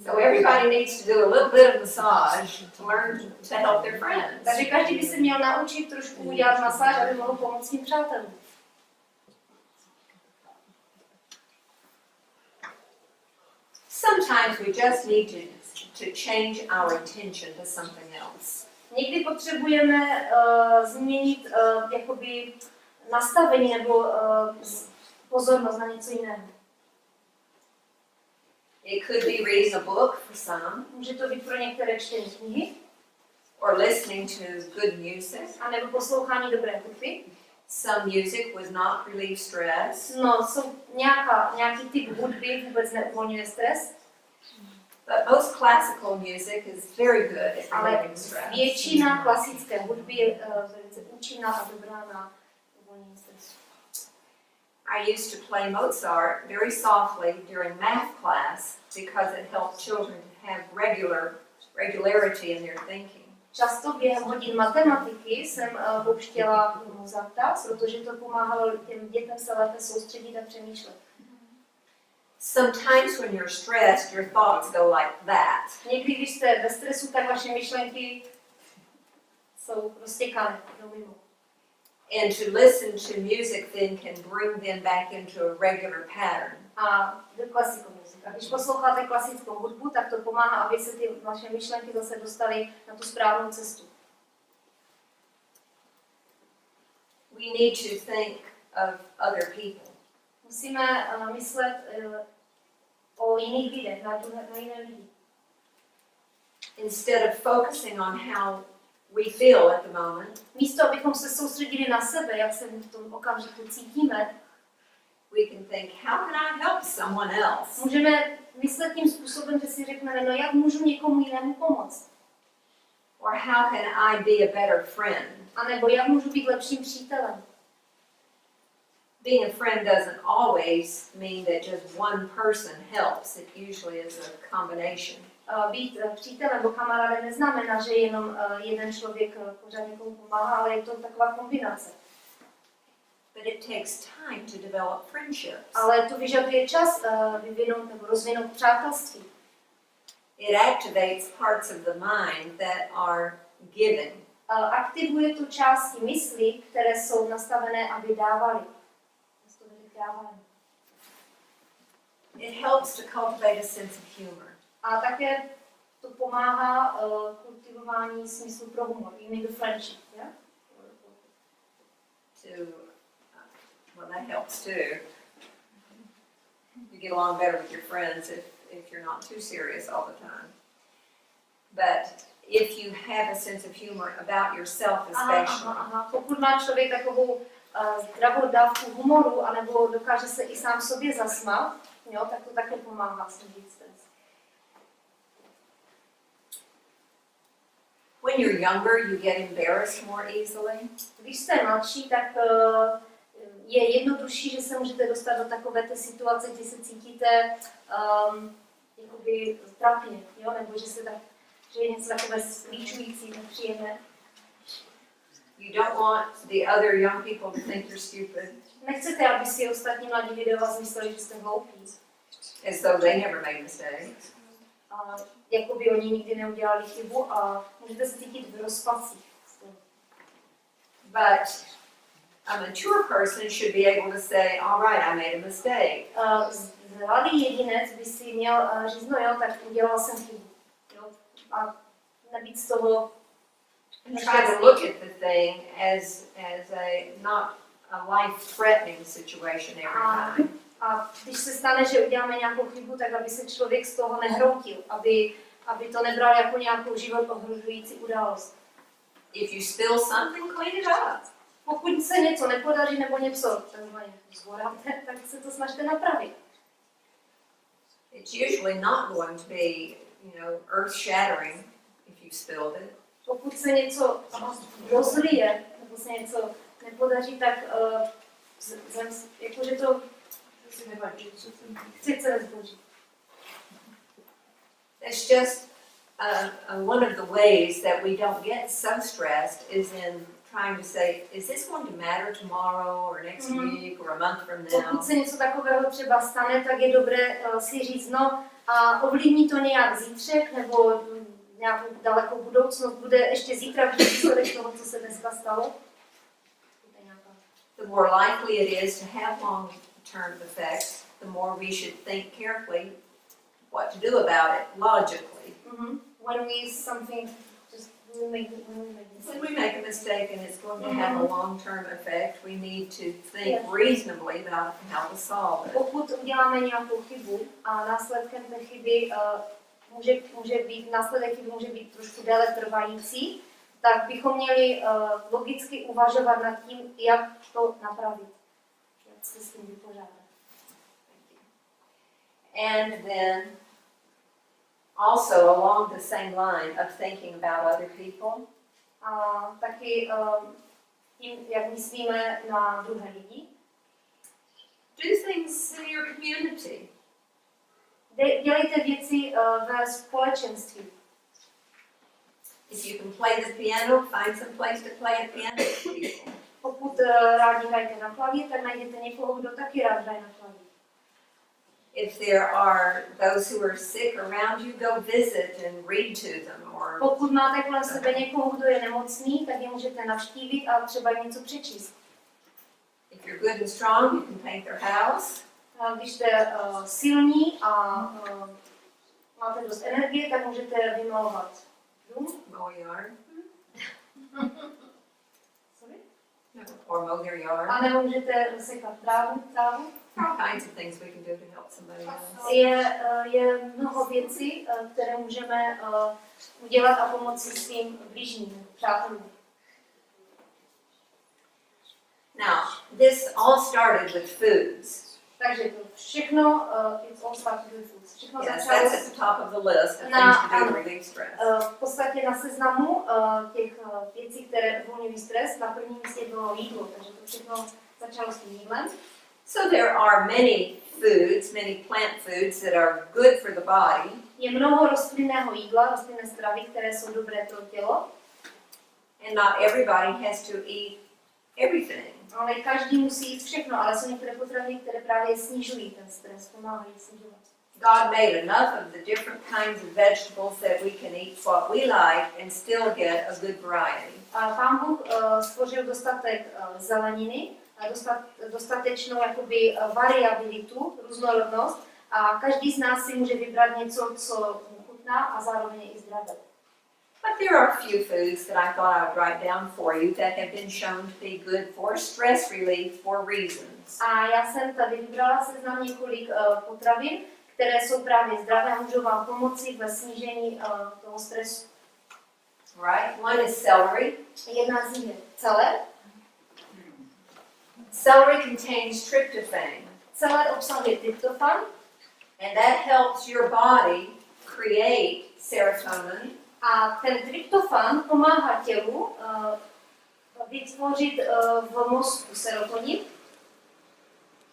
So everybody needs to do a little bit of massage to learn to help their friends. Takže každý by se měl naučit trošku udělat masáž, aby mohl pomoct svým přátelům. Sometimes we just need to change our attention to something else. Někdy potřebujeme změnit jakoby nastavení nebo pozornost na něco jiného. It could be reading a book for some, Může to být pro některé čtení knihy, or listening to good music. anebo poslouchání dobré hudby. Some music would not relieve stress, No, jsou nějaký typ hudby vůbec neuvolňuje stres, but most classical music is very good at ale relieving stress. většina klasické hudby je velice účinná a dobrá na uvolnění stresu. I used to play Mozart very softly during math class because it helped children to have regularity in their thinking. Často během hodin matematiky jsem pouštěla Mozarta, protože to pomáhalo těm dětem se lépe soustředit a přemýšlet. Sometimes when you're stressed, your thoughts go like that. Někdy, když jste ve stresu, tak vaše myšlenky jsou roztěkané do mimo. And to listen to music then can bring them back into a regular pattern. A do classical music. A když posloucháte klasickou hudbu, tak to pomáhá, aby se ty vaše myšlenky zase dostaly na tu správnou cestu. We need to think of other people. Musíme myslet o jiných lidech, na jiné lidi. Instead of focusing on how we feel at the moment, Místo, abychom se soustředili na sebe, jak se v tom okamžiku cítíme, we can think, how can I help someone else? můžeme myslet tím způsobem, že si řekneme, no jak můžu někomu jinému pomoct? Or how can I be a better friend? A nebo jak můžu být lepším přítelem? Being a friend doesn't always mean that just one person helps. It usually is a combination. Být přítelem nebo kamarádem neznamená, že jenom jeden člověk pořád někomu pomáhá, ale je to taková kombinace. But it takes time to develop friendships. Ale to vyžaduje čas vyvinout nebo rozvinout přátelství. It activates parts of the mind that are giving. Aktivuje tu části mysli, které jsou nastavené, aby dávaly. It helps to cultivate a sense of humor. A také to pomáhá kultivování smyslu pro humor. You mean the friendship, yeah? Well, that helps too. You get along better with your friends if you're not too serious all the time. But if you have a sense of humor about yourself especially. Pokud má člověk takovou zdravou dávku humoru, anebo dokáže se i sám sobě zasmát, jo, tak to také pomáhá snížit stres. When you're younger, you get embarrassed more easily. Když jste mladší, tak je jednodušší, že se můžete dostat do takové té situace, kdy se cítíte jakoby trapně, jo, nebo že je něco takové sklíčující, nepříjemné. You don't want the other young people to think you're stupid. Nechcete, aby si ostatní mladí lidé vás mysleli, že jste hloupí. As though they never made mistakes. Jako by oni nikdy neudělali chybu a můžete se cítit v rozpacích. But a mature person should be able to say, all right, I made a mistake. Zralý jedinec by si měl říct, no jo, tak udělal jsem chybu. Jo? A nebýt z toho Try to look at the thing as not a life-threatening situation every time. A když se stane, že uděláme nějakou chybu, tak aby se člověk z toho nehroutil, aby to nebral jako nějakou život ohrožující událost. If you spill something, clean it up. Pokud se něco nepodaří nebo něco takzvaně zvoráte, tak se to snažte napravit. It's usually not going to be, earth-shattering if you spilled it. Pokud se něco rozlije, nebo se něco nepodaří, tak jakože to chci se nezboží. It's just one of the ways that we don't get so stressed is in trying to say, is this going to matter tomorrow or next week or a month from now? Pokud se něco takového třeba stane, tak je dobré si říct, no a ovlivní to nějak zítřek nebo nějakou dalekou budoucnost, bude ještě zítra výsledek toho, co se dneska stalo? The more likely it is to have long-term effects, the more we should think carefully what to do about it logically. When we make a mistake and it's going to have a long-term effect, we need to think reasonably about how to solve it. Pokud uděláme nějakou chybu a následkem té chyby následek chyby může být trošku déle trvající, tak bychom měli logicky uvažovat nad tím, jak to napravit, jak se s tím vypořádat. And then also along the same line of thinking about other people. A taky tím, jak myslíme na druhé lidi. Do things in your community. Dělejte věci ve společenství. If you can play the piano, find some place to play a piano with people. Pokud rádi hrajete na klavír, tak najděte někoho, kdo taky rád hraje na klavír. If there are those who are sick around you, go visit and read to them. Or pokud máte kolem sebe někoho, kdo je nemocný, tak je můžete navštívit a třeba jim něco přečíst. if you're good and strong, you can paint their house. Když jste silní a máte dost energie, tak můžete vymalovat dům. Mow a yard. Sorry? Or mow their yard. A nebo můžete sekat trávu. All kinds of things we can do to help somebody else. Je mnoho věcí, které můžeme udělat a pomoci svým blížním, přátelům. Now, this all started with foods. Takže to všechno, it's all started with foods. Všechno Yes, začalo that's at the top of the list of things to do to relieve stress. v podstatě na seznamu těch věcí, které uvolňují stres, na prvním místě bylo jídlo, takže to všechno začalo s tím jídlem. So there are many foods, many plant foods that are good for the body. Je mnoho rostlinného jídla, rostlinné stravy, které jsou dobré pro tělo. And not everybody has to eat everything. Ale každý musí jíst všechno, ale jsou některé potraviny, které právě snižují ten stres, pomáhají snižovat. God made enough of the different kinds of vegetables that we can eat what we like and still get a good variety. A Pán Bůh stvořil dostatek zeleniny, dostatečnou jakoby variabilitu, různorodnost a každý z nás si může vybrat něco, co chutná a zároveň je i zdravé. But there are a few foods that I thought I would write down for you that have been shown to be good for stress relief for reasons. A já jsem tady vybrala seznam několik potravin, které jsou právě zdravé a můžou vám pomoci ve snížení toho stresu. Right? One is celery. Jedna z nich je celer. Celery contains tryptophan, Celer obsahuje tryptofan and that helps your body create serotonin. a ten tryptofan pomáhá tělu vytvořit v mozku serotonin.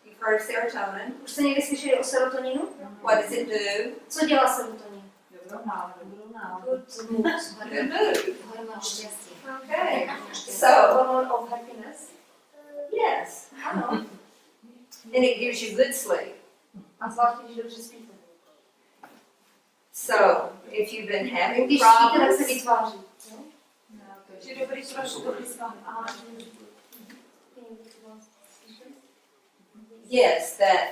You've heard of serotonin. Už jste někdy slyšeli o serotoninu? What does it do? Co dělá serotonin? Dobrou náladu. Good mood. Good mood. Hormon štěstí. Okay. So, Hormon of happiness. yes. Ano. And it gives you good sleep. A zvláště, když dobře spíte. So, if you've been having Když spíte, tak se problems, vytváří. Jo? Že dobrý spánek, dobrý spánek. Aha. yes, that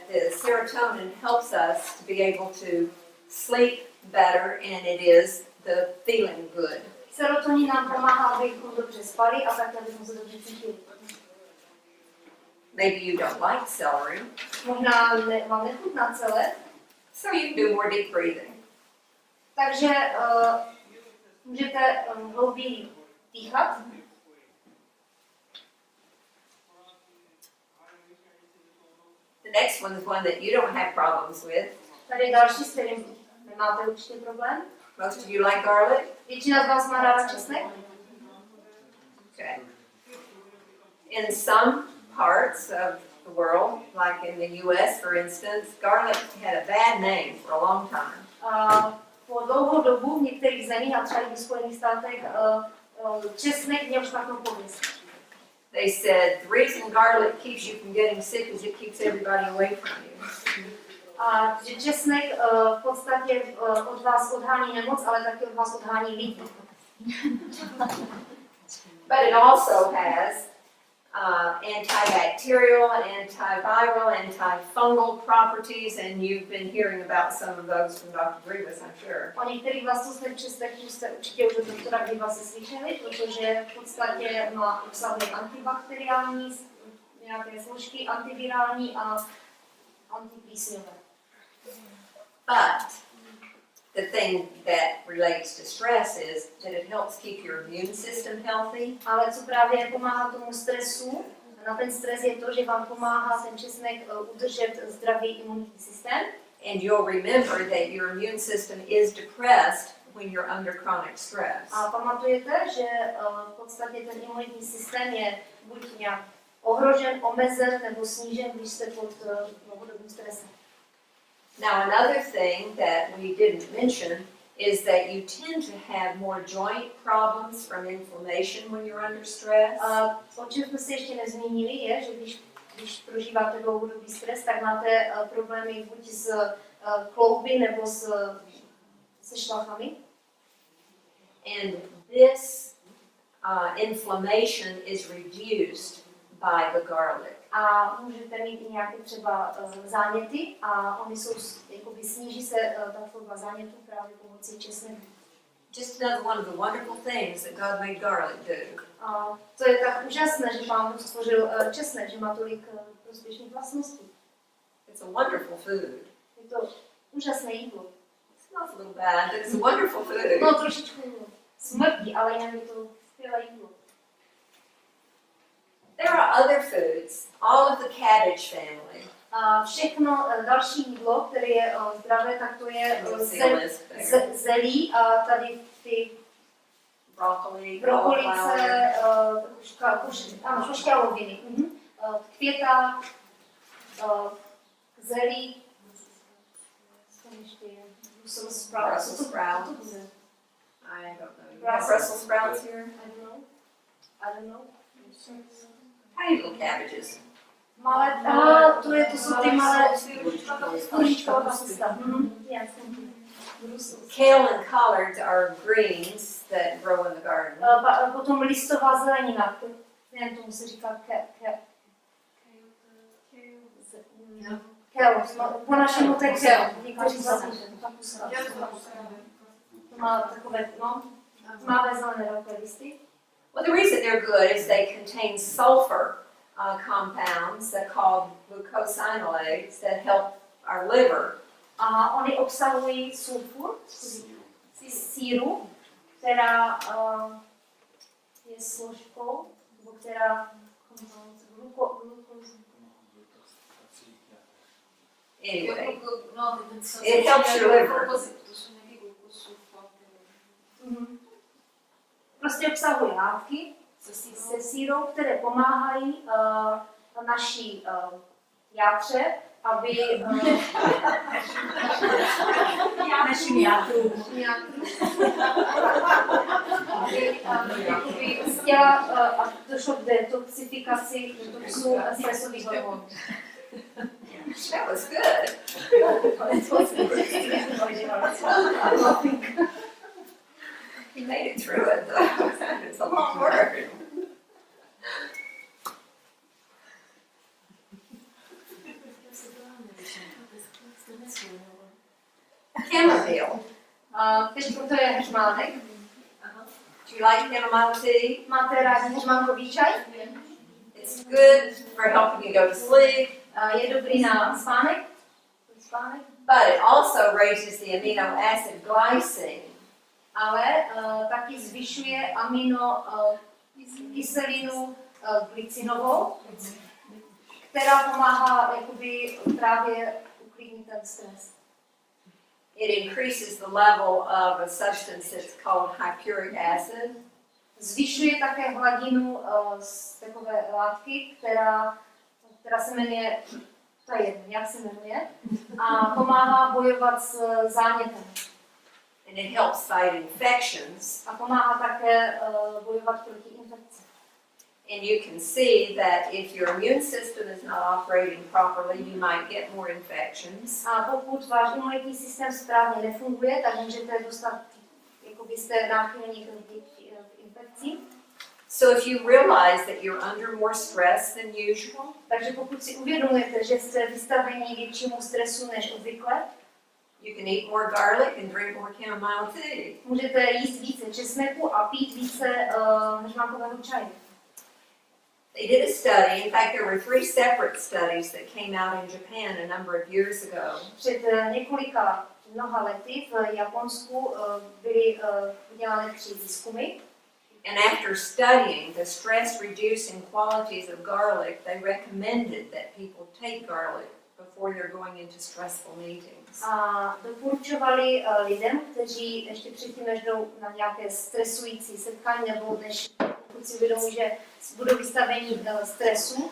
the serotonin helps us to be able to sleep better, and it is the feeling good. Serotonin nám pomáhá, abychom dobře spali a také abychom se dobře cítili. Maybe you don't like celery, Možná vám nechutná celé, so you can do more deep breathing. takže můžete hlouběji dýchat. The next one is one that you don't have problems with. Tady je další, s kterým nemáte určitě problém. Most of you like garlic. Většina z vás má ráda česnek. Okay. In some parts of the world, like in the US, for instance, garlic had a bad name for a long time. Po dlouhou dobu v některých zemích, a třeba i v Spojených státech, česnek měl špatnou pověst. They said the reason garlic keeps you from getting sick is it keeps everybody away from you. A že česnek v podstatě od vás odhání nemoc, ale taky od vás odhání lidi. But it also has antibacterial, antiviral, antifungal properties, and you've been hearing about some of those from Dr. Grivas, I'm sure. O některých vlastnostech česneku jste určitě už od doktora Grivase slyšeli, protože v podstatě obsahuje antibakteriální nějaké složky, antivirální a antiplísňové. But the thing that relates to stress is that it helps keep your immune system healthy. Ale co právě pomáhá tomu stresu, na ten stres je to, že vám pomáhá ten česnek udržet zdravý imunitní systém. And you'll remember that your immune system is depressed when you're under chronic stress. A pamatujete, že v podstatě ten imunitní systém je buď nějak ohrožen, omezen nebo snížen, když jste pod dlouhodobým stresem. Now another thing that we didn't mention is that you tend to have more joint problems from inflammation when you're under stress. O čem jsme se ještě nezmínili je, že když prožíváte dlouhodobý stres, tak máte problémy buď s klouby nebo se šlachami. And this inflammation is reduced by the garlic. A můžete mít i nějaké třeba záněty a oni jsou, jakoby sníží se ta tvorba zánětů právě pomocí česneku. Just another one of the wonderful things that God made garlic do. A to je tak úžasné, že Pán Bůh stvořil česnek, že má tolik prospěšných vlastností. It's a wonderful food. Je to úžasné jídlo. It smells a little bad, but it's a wonderful food. No trošičku smrdí, ale jinak je to skvělé jídlo. There are other foods, all of the cabbage family. A všechno další jídlo, které je zdravé, tak to je zelí a tady ty Broccoli, brokolice, košťaloviny, květa, zelí, Brussels sprouts. Brussels sprouts. I don't know. You have Brussels sprouts here? I don't know. Tiny little cabbages. Malé, to jsou ty malé kuličková kapusta. Kale and collards are greens that grow in the garden. Potom listová zelenina, nevím, tomu se říká Kel, po našemu to je kel. Někteří vlastně, to má takové, no, tmavé zelené velké listy. Well, the reason they're good is they contain sulfur compounds that are called glucosinolates that help our liver. A oni obsahují sulfur, síru, která je složkou, nebo která Anyway, it helps your liver. Prostě obsahuje látky se sírou, které pomáhají naší játře, aby Našim játrům. aby z těla a došlo k detoxifikaci detoxu stresových hormonů. That was good. You made it through it though. It's a long word. Chamomile. Teď to je heřmánek. Do you like chamomile tea? Máte rádi heřmánkový čaj? It's good for helping you go to sleep, Je dobrý na spánek. but it also raises the amino acid glycine. Ale taky zvyšuje kyselinu glycinovou, která pomáhá jakoby právě uklidnit ten stres. It increases the level of a substance that's called hypuric acid. Zvyšuje také hladinu z takové látky, která se jmenuje, to je jedno, jak se jmenuje, a pomáhá bojovat s zánětem. And it helps fight infections. A pomáhá také bojovat proti infekci. And you can see that if your immune system is not operating properly, you might get more infections. A pokud váš imunitní systém správně nefunguje, tak můžete dostat, jakoby jste náchylní k infekci. So if you realize that you're under more stress than usual, Takže pokud si uvědomujete, že jste vystaveni většímu stresu než obvykle, you can eat more garlic and drink more chamomile tea. můžete jíst více česneku a pít více heřmánkového čaje. They did a study, in fact there were 3 separate studies that came out in Japan a number of years ago. Před několika mnoha lety v Japonsku byly udělány 3 výzkumy. And after studying the stress reducing qualities of garlic, they recommended that people take garlic before they're going into stressful meetings. A doporučovali lidem, kteří ještě předtím, než jdou na nějaké stresující setkání, nebo než pokud si uvědomí, že budou vystaveni stresu,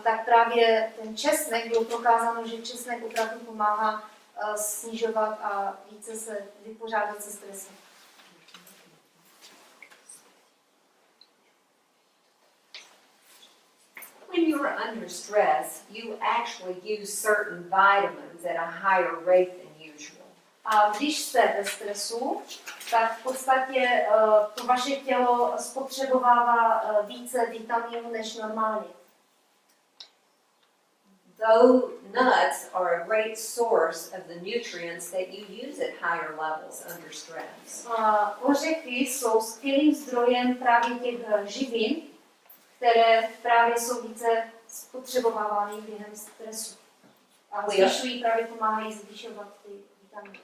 tak právě ten česnek, bylo prokázáno, že česnek opravdu pomáhá snižovat a více se vypořádat se stresem. When you're under stress, you actually use certain vitamins at a higher rate than usual. A když jste ve stresu, tak v podstatě to vaše tělo spotřebovává více vitaminů než normálně. Though nuts are a great source of the nutrients that you use at higher levels under stress. Ořechy jsou skvělým zdrojem právě těch živin, které právě jsou více spotřebovávány během stresu. A zvyšují, právě pomáhají zvyšovat ty vitaminy.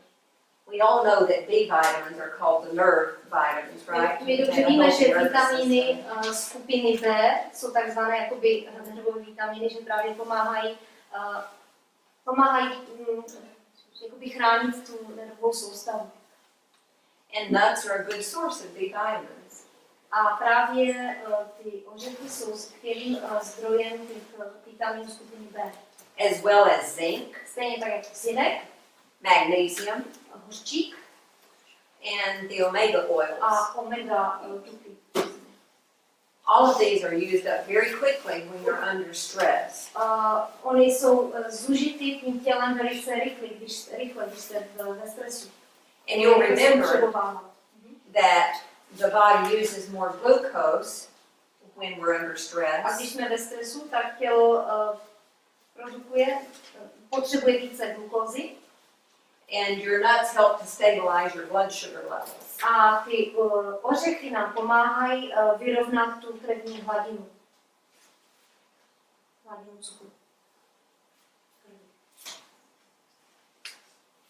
We all know that B vitamins are called the nerve vitamins, right? My dobře víme, že vitamíny skupiny B jsou takzvané jakoby nervové vitamíny, že právě pomáhají jakoby chránit tu nervovou soustavu. And nuts are a good source of B vitamins. A právě ty ořechy jsou skvělým zdrojem těch vitaminů skupiny B. As well as zinc, Stejně tak jako zinek, magnesium, hořčík and the omega oils. a omega tuky. All of these are used up very quickly when you're under stress. Oni jsou zužity tím tělem velice rychle, když jste ve stresu. And you'll remember that the body uses more glucose when we're under A stress. když jsme ve stresu, tak tělo potřebuje více glukózy and your nuts help to stabilize your blood sugar levels. a ty ořechy nám pomáhají vyrovnat tu krevní hladinu. Hladinu cukru.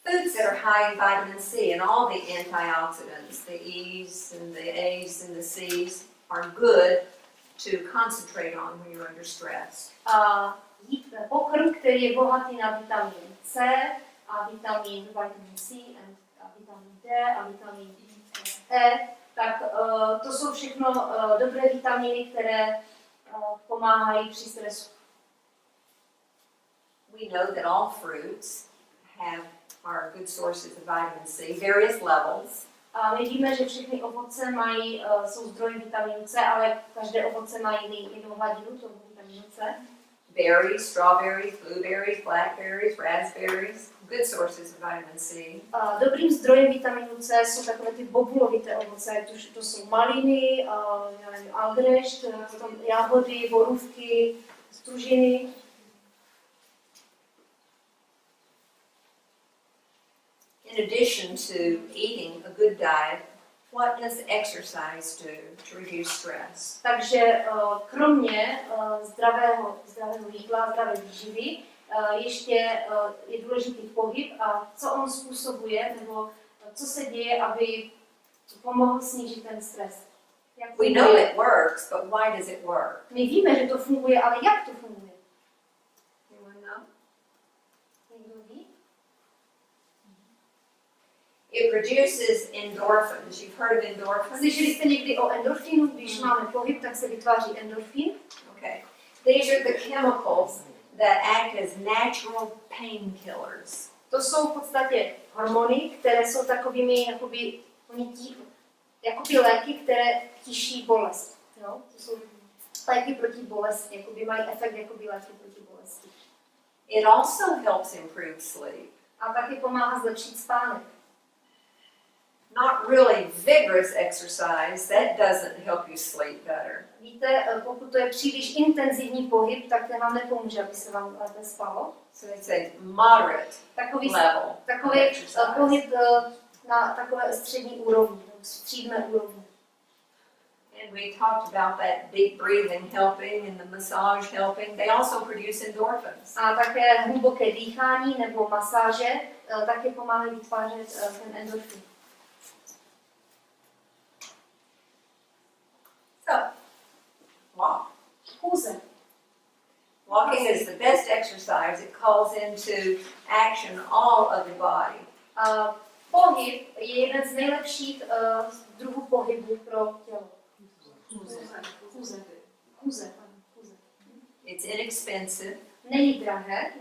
Foods that are high in vitamin C and all the antioxidants, the E's and the A's and the C's, are good to concentrate on when you're under stress. Pokrm, který je bohatý na vitamin C a vitamin C a vitamin D a vitamin E, tak to jsou všechno dobré vitaminy, které pomáhají při stresu. We know that all fruits are good sources of vitamin C, various levels. A my víme, že všechny ovoce jsou zdrojem vitaminu C, ale každé ovoce má jinou hladinu toho vitaminu C. Berries, strawberries, blueberries, blackberries, raspberries, good sources of vitamin C. Dobrým zdrojem vitaminu C jsou takové ty bobulovité ovoce, to jsou maliny, algrešt, jahody, borůvky, stružiny. In addition to eating a good diet, what does exercise do to reduce stress? Takže kromě zdravého jídla, zdravé výživy, ještě je důležitý pohyb a co on způsobuje, nebo co se děje, aby pomohl snížit ten stres. We know it works, but why does it work? My víme, že to funguje, ale jak to funguje? Anyone know? Někdo ví? It produces endorphins. You've heard of endorphins? Slyšeli jste někdy o endorfinu? Když máme pohyb, tak se vytváří endorfin. Okay. These are the chemicals that act as natural painkillers. To jsou v podstatě hormony, které jsou takovými jakoby léky, které tiší bolest. No? To jsou léky proti bolesti, jakoby mají efekt jakoby léky proti bolesti. It also helps improve sleep. A taky pomáhá zlepšit spánek. Not really vigorous exercise, that doesn't help you sleep better. Víte, pokud to je příliš intenzivní pohyb, tak ten vám nepomůže, aby se vám lépe spalo. So it's a moderate Takový exercise. pohyb na takové střední úrovni, střídmé úrovni. And we talked about that deep breathing helping and the massage helping. They also produce endorphins. A také hluboké dýchání nebo masáže také pomáhají vytvářet ten endorfin. So, walk. Chůze. Walking is the best exercise. It calls into action all of the body. Pohyb je jeden z nejlepších druhů pohybu pro tělo. Chůze. It's inexpensive. Není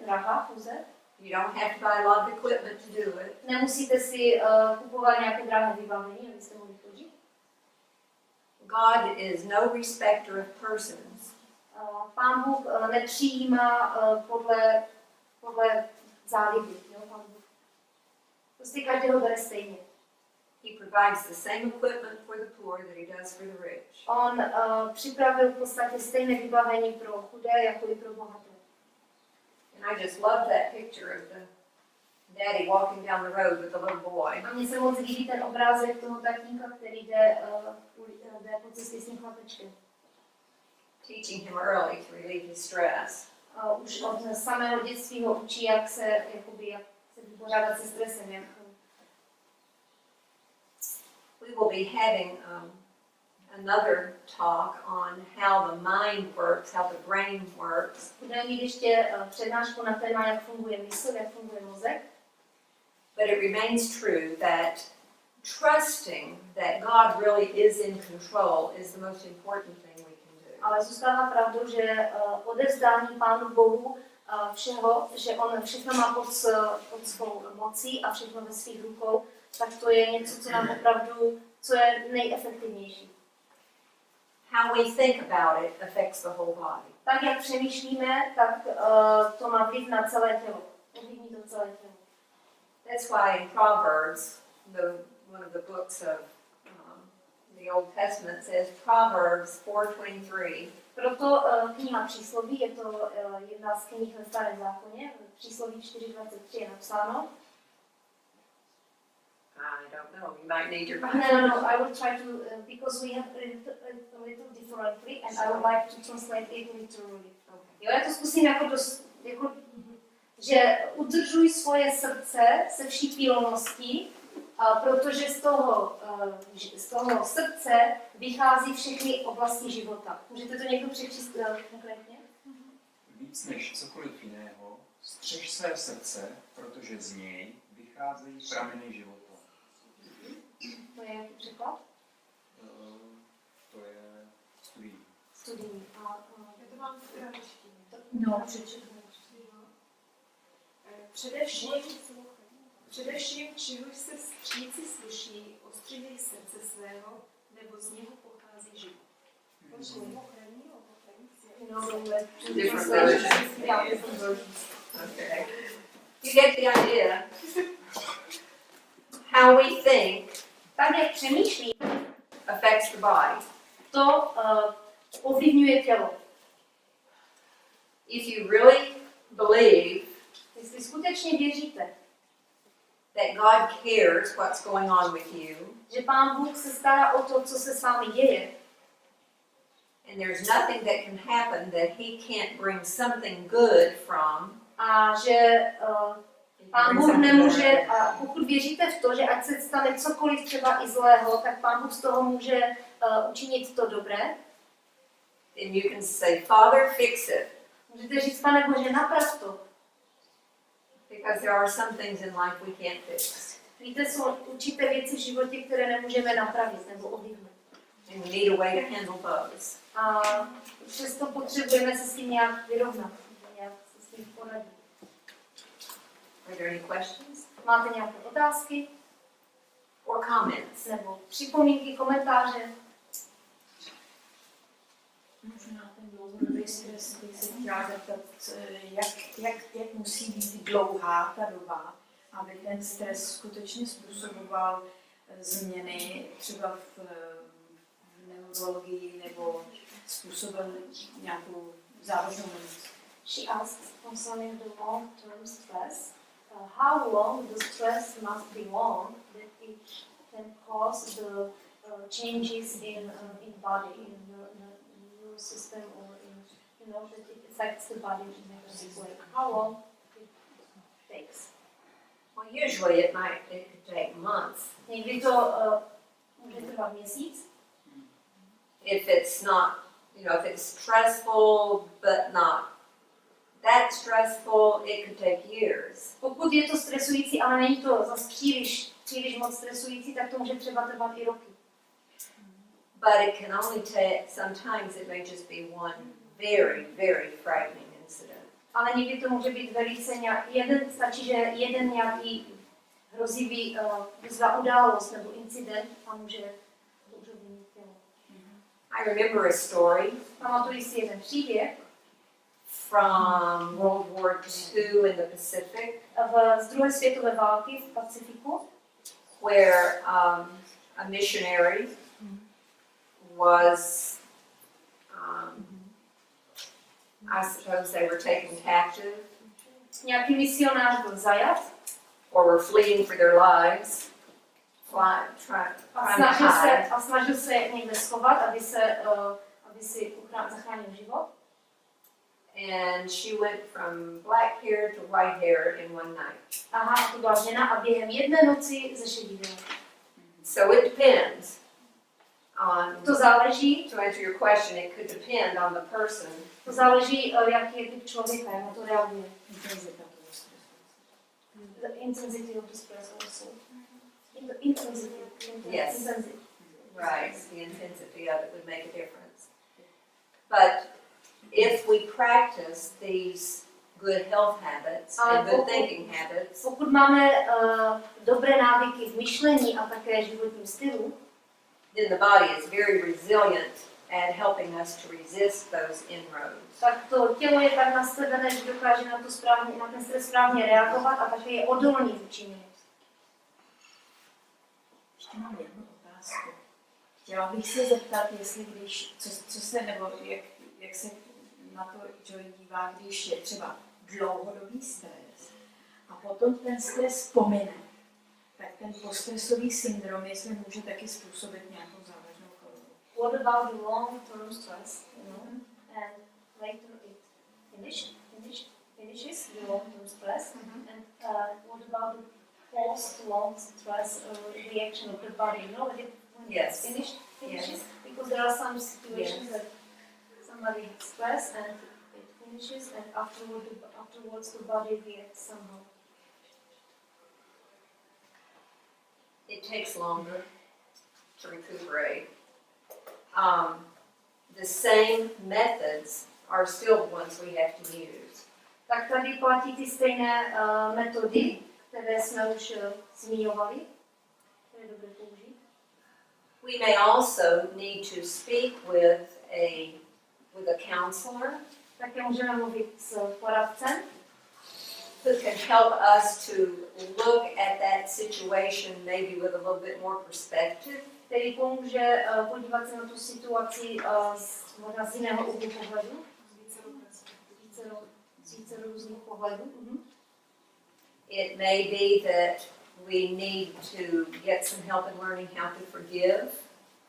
drahá chůze. You don't have to buy a lot of equipment to do it. Nemusíte si kupovat nějaké drahé vybavení, abyste mohli chodit. God is no respecter of persons. Pán Bůh nepřijímá podle záliby. Pán Bůh prostě každého bere stejně. He provides the same equipment for the poor that he does for the rich. On připravil v podstatě stejné vybavení pro chudé, jako i pro bohaté. And I just love that picture of the daddy walking down the road with the little boy. A mně se moc líbí ten obrázek toho tatínka, který jde po cestě s tím chlapečkem. Teaching him early to relieve his stress. Už od samého dětství ho učí, jak se vypořádat se stresem. We will be having another talk on how the mind works, how the brain works. Budeme mít ještě přednášku na téma, jak funguje mysl, jak funguje mozek. But it remains true that trusting that God really is in control is the most important thing we can do. Ale zůstává pravdou, že odevzdání Pánu Bohu všeho, že on všechno má pod svou mocí a všechno ve svých rukou, tak to je něco, co nám opravdu, co je nejefektivnější. How we think about it affects the whole body. Tak, jak přemýšlíme, tak to má vliv na celé tělo. Ovlivní to celé tělo. That's why in Proverbs, one of the books of the Old Testament says Proverbs 4:23. Proto kniha Přísloví, je to jedna z knih ve Starém zákoně, Přísloví 4:23 je napsáno. I don't know, you might need your No, I will try to, because we have it a little differently and I would like to translate it literally. Jo, já to zkusím jako že udržuj svoje srdce se vší pilností, protože z toho srdce vychází všechny oblasti života. Můžete to někdo přečíst konkrétně? Víc než cokoliv jiného, střež své srdce, protože z něj vycházejí prameny života. To je jaký překlad? To je studijní. Studijní. Já to mám v angličtině. No, přečetla. Především, čehož se stříci sluší, ostříhej srdce svého, nebo z něho pochází život. Different versions. Yeah, different versions. Okay. You get the idea. How we think Tak, jak přemýšlí, affects the body. to ovlivňuje tělo. If you really believe Jestli skutečně věříte, that God cares what's going on with you, že Pán Bůh se stará o to, co se s vámi děje, and there's nothing that can happen that He can't bring something good from, a že Pán Bůh nemůže, a pokud věříte v to, že ať se stane cokoliv třeba i zlého, tak Pán Bůh z toho může učinit to dobré, then you can say, Father, fix it. můžete říct, Pane Bože, naprav to. Because there are some things in life we can't fix. Víte, jsou určité věci v životě, které nemůžeme napravit nebo ovlivnit. And we need a way to handle those. A přesto potřebujeme se s tím nějak vyrovnat, nějak se s tím poradit. Are there any questions Máte nějaké otázky or comments? nebo připomínky, komentáře? Možná ten dlouhodobý stres bych se chtěla zeptat, jak musí být dlouhá ta doba, aby ten stres skutečně způsoboval změny třeba v neurologii nebo způsobil nějakou závažnou nemoc. She asked concerning the long-term stress, how long the stress must be long that it can cause the changes in body, in the nervous system, or that it affects the body in a negative way. How long it takes? Well, usually it could take months. Někdy to může trvat měsíc. If it's not, if it's stressful but not that stressful, it could take years. Pokud je to stresující, ale není to zas příliš moc stresující, tak to může třeba trvat i roky. But it can only take, sometimes it may just be one very, very frightening incident. Ale někdy to může být velice stačí, že jeden nějaký hrozivý událost nebo incident a může to už obvinit tělo. I remember a story Pamatuji si jeden příběh from World War II in the Pacific, z druhé světové války v Pacifiku, where a missionary was, I suppose they were taken captive nějaký misionář byl zajat or were fleeing for their lives, a snažil se někde schovat, aby si zachránil život. And she went from black hair to white hair in one night. Aha, to byla žena a během jedné noci zešedivila. So it depends on, To záleží, to answer your question, it could depend on the person. to záleží, jaký je typ člověka, jak na to reaguje. Intenzita toho stresu. The intensity of the stress also. The intensity. Yes. Intensity. Right, the intensity of it would make a difference. But if we practice these good health habits and good thinking habits, Pokud máme dobré návyky v myšlení a také životním stylu, then the body is very resilient at helping us to resist those inroads. tak to tělo je tak nastavené, že dokáže na ten stres správně reagovat a také je odolný vůči němu. Ještě mám jednu otázku. Chtěla bych se zeptat, jestli co se, nebo jak se na to Joy dívá, když je třeba dlouhodobý stres a potom ten stres pomine, tak ten poststresový syndrom, jestli může taky způsobit nějakou závažnou chorobu. What about the long-term stress, and later it finishes the long-term stress, and what about the post-long stress reaction of the body, when Yes. it's finishes, Yes. because there are some situations that somebody has stress and it finishes, and afterwards the body reacts somehow. It takes longer to recuperate. The same methods are still the ones we have to use. Tak tady platí ty stejné metody, které jsme už zmiňovali, které je dobré použít. We may also need to speak with a counselor Také můžeme mluvit s poradcem, who can help us to look at that situation maybe with a little bit more perspective. který pomůže podívat se na tu situaci možná z jiného úhlu pohledu, z více různých pohledů. It may be that we need to get some help in learning how to forgive.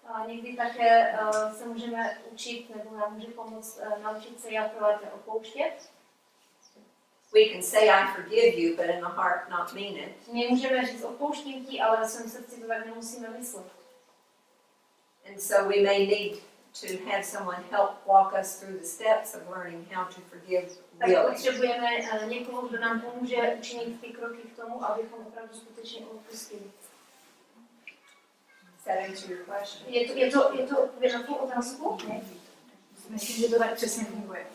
A někdy také se můžeme učit, nebo nám může pomoct naučit se, jak lépe odpouštět. We can say I forgive you, but in the heart not mean it. My můžeme říct odpouštím ti, ale ve svém srdci to tak nemusíme myslet. And so we may need to have someone help walk us through the steps of learning how to forgive Tak really. potřebujeme někoho, kdo nám pomůže učinit ty kroky k tomu, abychom opravdu skutečně odpustili. Does that answer your question? Je to odpověď na tu otázku? Myslím, že to tak přesně funguje.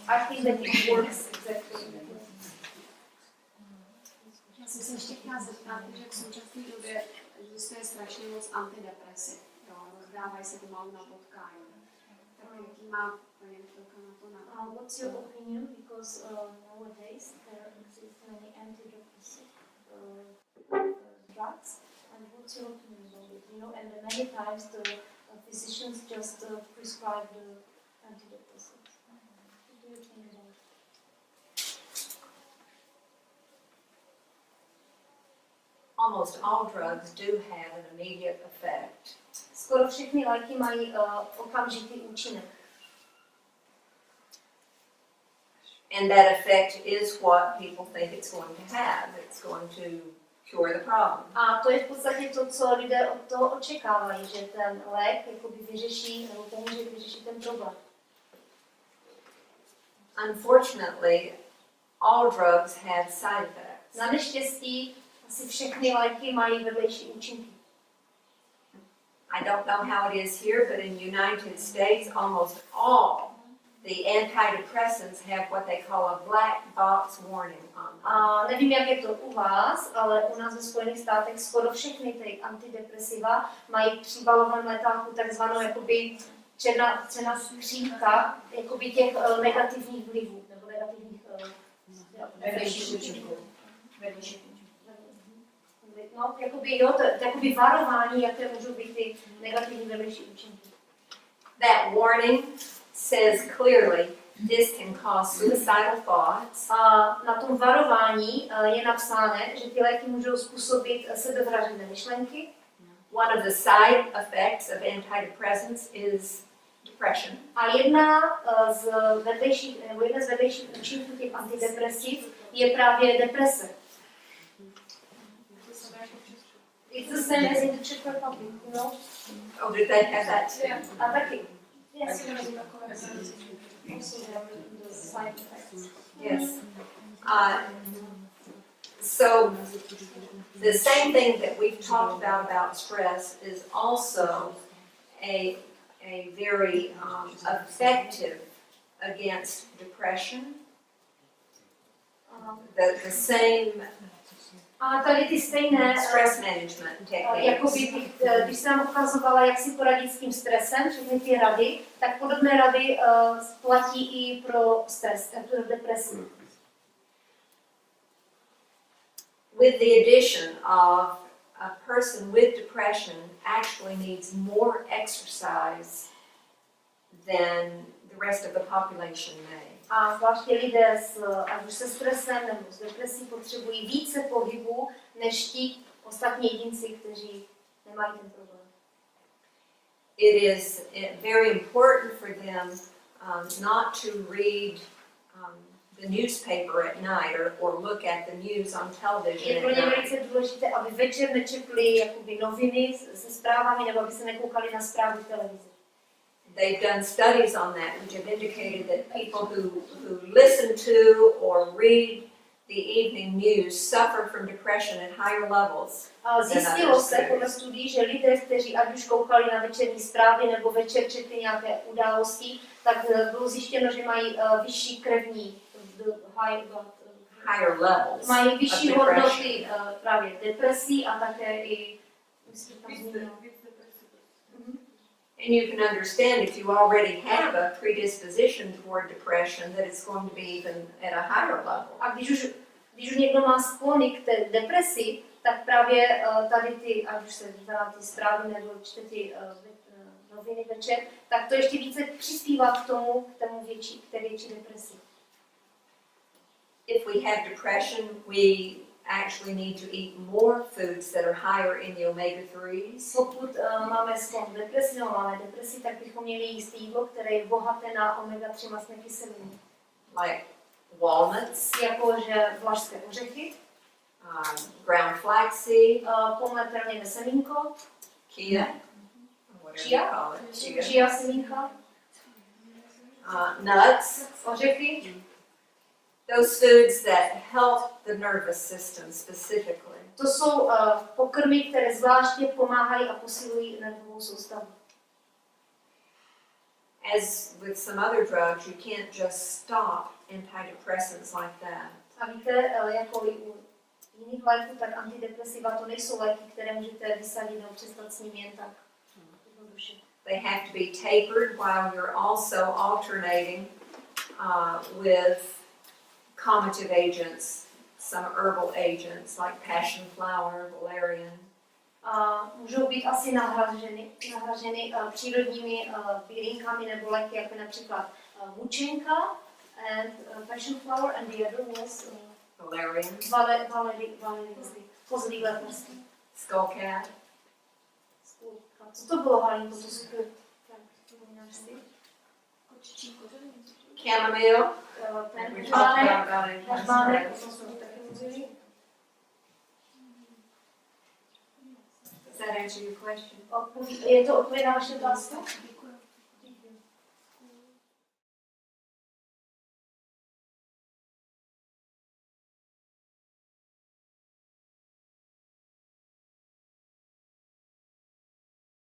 I think that it works exactly. Já jsem se ještě chtěla zeptat, že v současné době existuje strašně moc antidepresiv. Rozdávají se pomalu na potkání. Tak jaký má paní Chvilka na to na? What's your opinion? Because nowadays there exist many antidepressive drugs. And what's your opinion about it? And many times the physicians just prescribe the antidepressants. What do you think about it? Almost all drugs do have an immediate effect. Skoro všechny léky mají okamžitý účinek. And that effect is what people think it's going to have. It's going to cure the problem. A to je v podstatě to, co lidé od toho očekávají, že ten lék jakoby vyřeší nebo pomůže vyřešit ten problém. Unfortunately, all drugs have side effects. Na neštěstí asi všechny léky mají vedlejší účinky. I don't know how it is here, but in the United States, almost all the antidepressants have what they call a black box warning on them. A nevím, jak je to u vás, ale u nás ve Spojených státech skoro všechny ty antidepresiva mají v příbalovém letáku takzvanou jakoby černá skřínka jakoby těch negativních vlivů nebo negativních Vedlejších účinků. No, jakoby, jo, to je jakoby varování, jaké můžou být ty negativní vedlejší účinky. That warning says clearly this can cause suicidal thoughts. A na tom varování je napsáno, že ty léky můžou způsobit sebevražedné myšlenky. One of the side effects of antidepressants is depression. A jedna z vedlejších účinků těch antidepresiv je právě deprese. It's the same as in the Czech Republic, you know? Oh, did they have that too? A taky. Yes, also there are the side effects. Yes. So the same thing that we've talked about stress is also a very effective against depression. The same A tady ty stejné stress management techniques. jakoby, když jsem nám ukazovala, jak si poradit s tím stresem, všechny ty rady, tak podobné rady platí i pro stres, pro depresi. With the addition of a person with depression actually needs more exercise than the rest of the population may. A zvláště lidé ať už se stresem nebo s depresí potřebují více pohybu než ti ostatní jedinci, kteří nemají ten problém. It is very important for them not to read the newspaper at night or look at the news on television Je pro at ně night. velice důležité, aby večer nečetli jakoby noviny se zprávami nebo aby se nekoukali na zprávy v televizi. They've done studies on that which have indicated that people who listen to or read the evening news suffer from depression at higher levels. Zjistilo se podle studií, že lidé, kteří ať už koukali na večerní zprávy nebo večer četli nějaké události, tak bylo zjištěno, že mají vyšší krevní Higher levels mají vyšší of depression. hodnoty právě depresí a také i And you can understand if you already have a predisposition toward depression that it's going to be even at a higher level. A když už někdo má sklony k té depresi, tak právě tady ty, ať už se dívá na ty zprávy nebo čte ty noviny večer, tak to ještě více přispívá k té větší depresi. If we have depression, we actually need to eat more foods that are higher in the omega-3s. Pokud máme sklon k depresi nebo máme depresi, tak bychom měli jíst jídlo, které je bohaté na omega-3 mastné kyseliny. Like walnuts, Jakože vlašské ořechy, ground flaxseed, pomletelněné semínko, chia, whatever you Chia? call it, chia semínka, nuts, ořechy. those foods that help the nervous system specifically. To jsou pokrmy, které zvláště pomáhají a posilují nervovou soustavu. As with some other drugs, you can't just stop antidepressants like that. A víte, jako i u jiných léků, tak antidepresiva to nejsou léky, které můžete vysadit nebo přestat s ním jen tak. They have to be tapered while you're also alternating with calmative agents, some herbal agents like passion flower, valerian. Můžou být asi nahraženy přírodními bylinkami nebo léky, jako například mučenka and passion flower and the other was Valerian, kozlí lékařství. skullcat, Co to bylo, Halin, to super? chamomile. Ten We talked about it. Máme, to jsme taky mluvili. Does that answer your question? Je to odpověď na vaši otázku?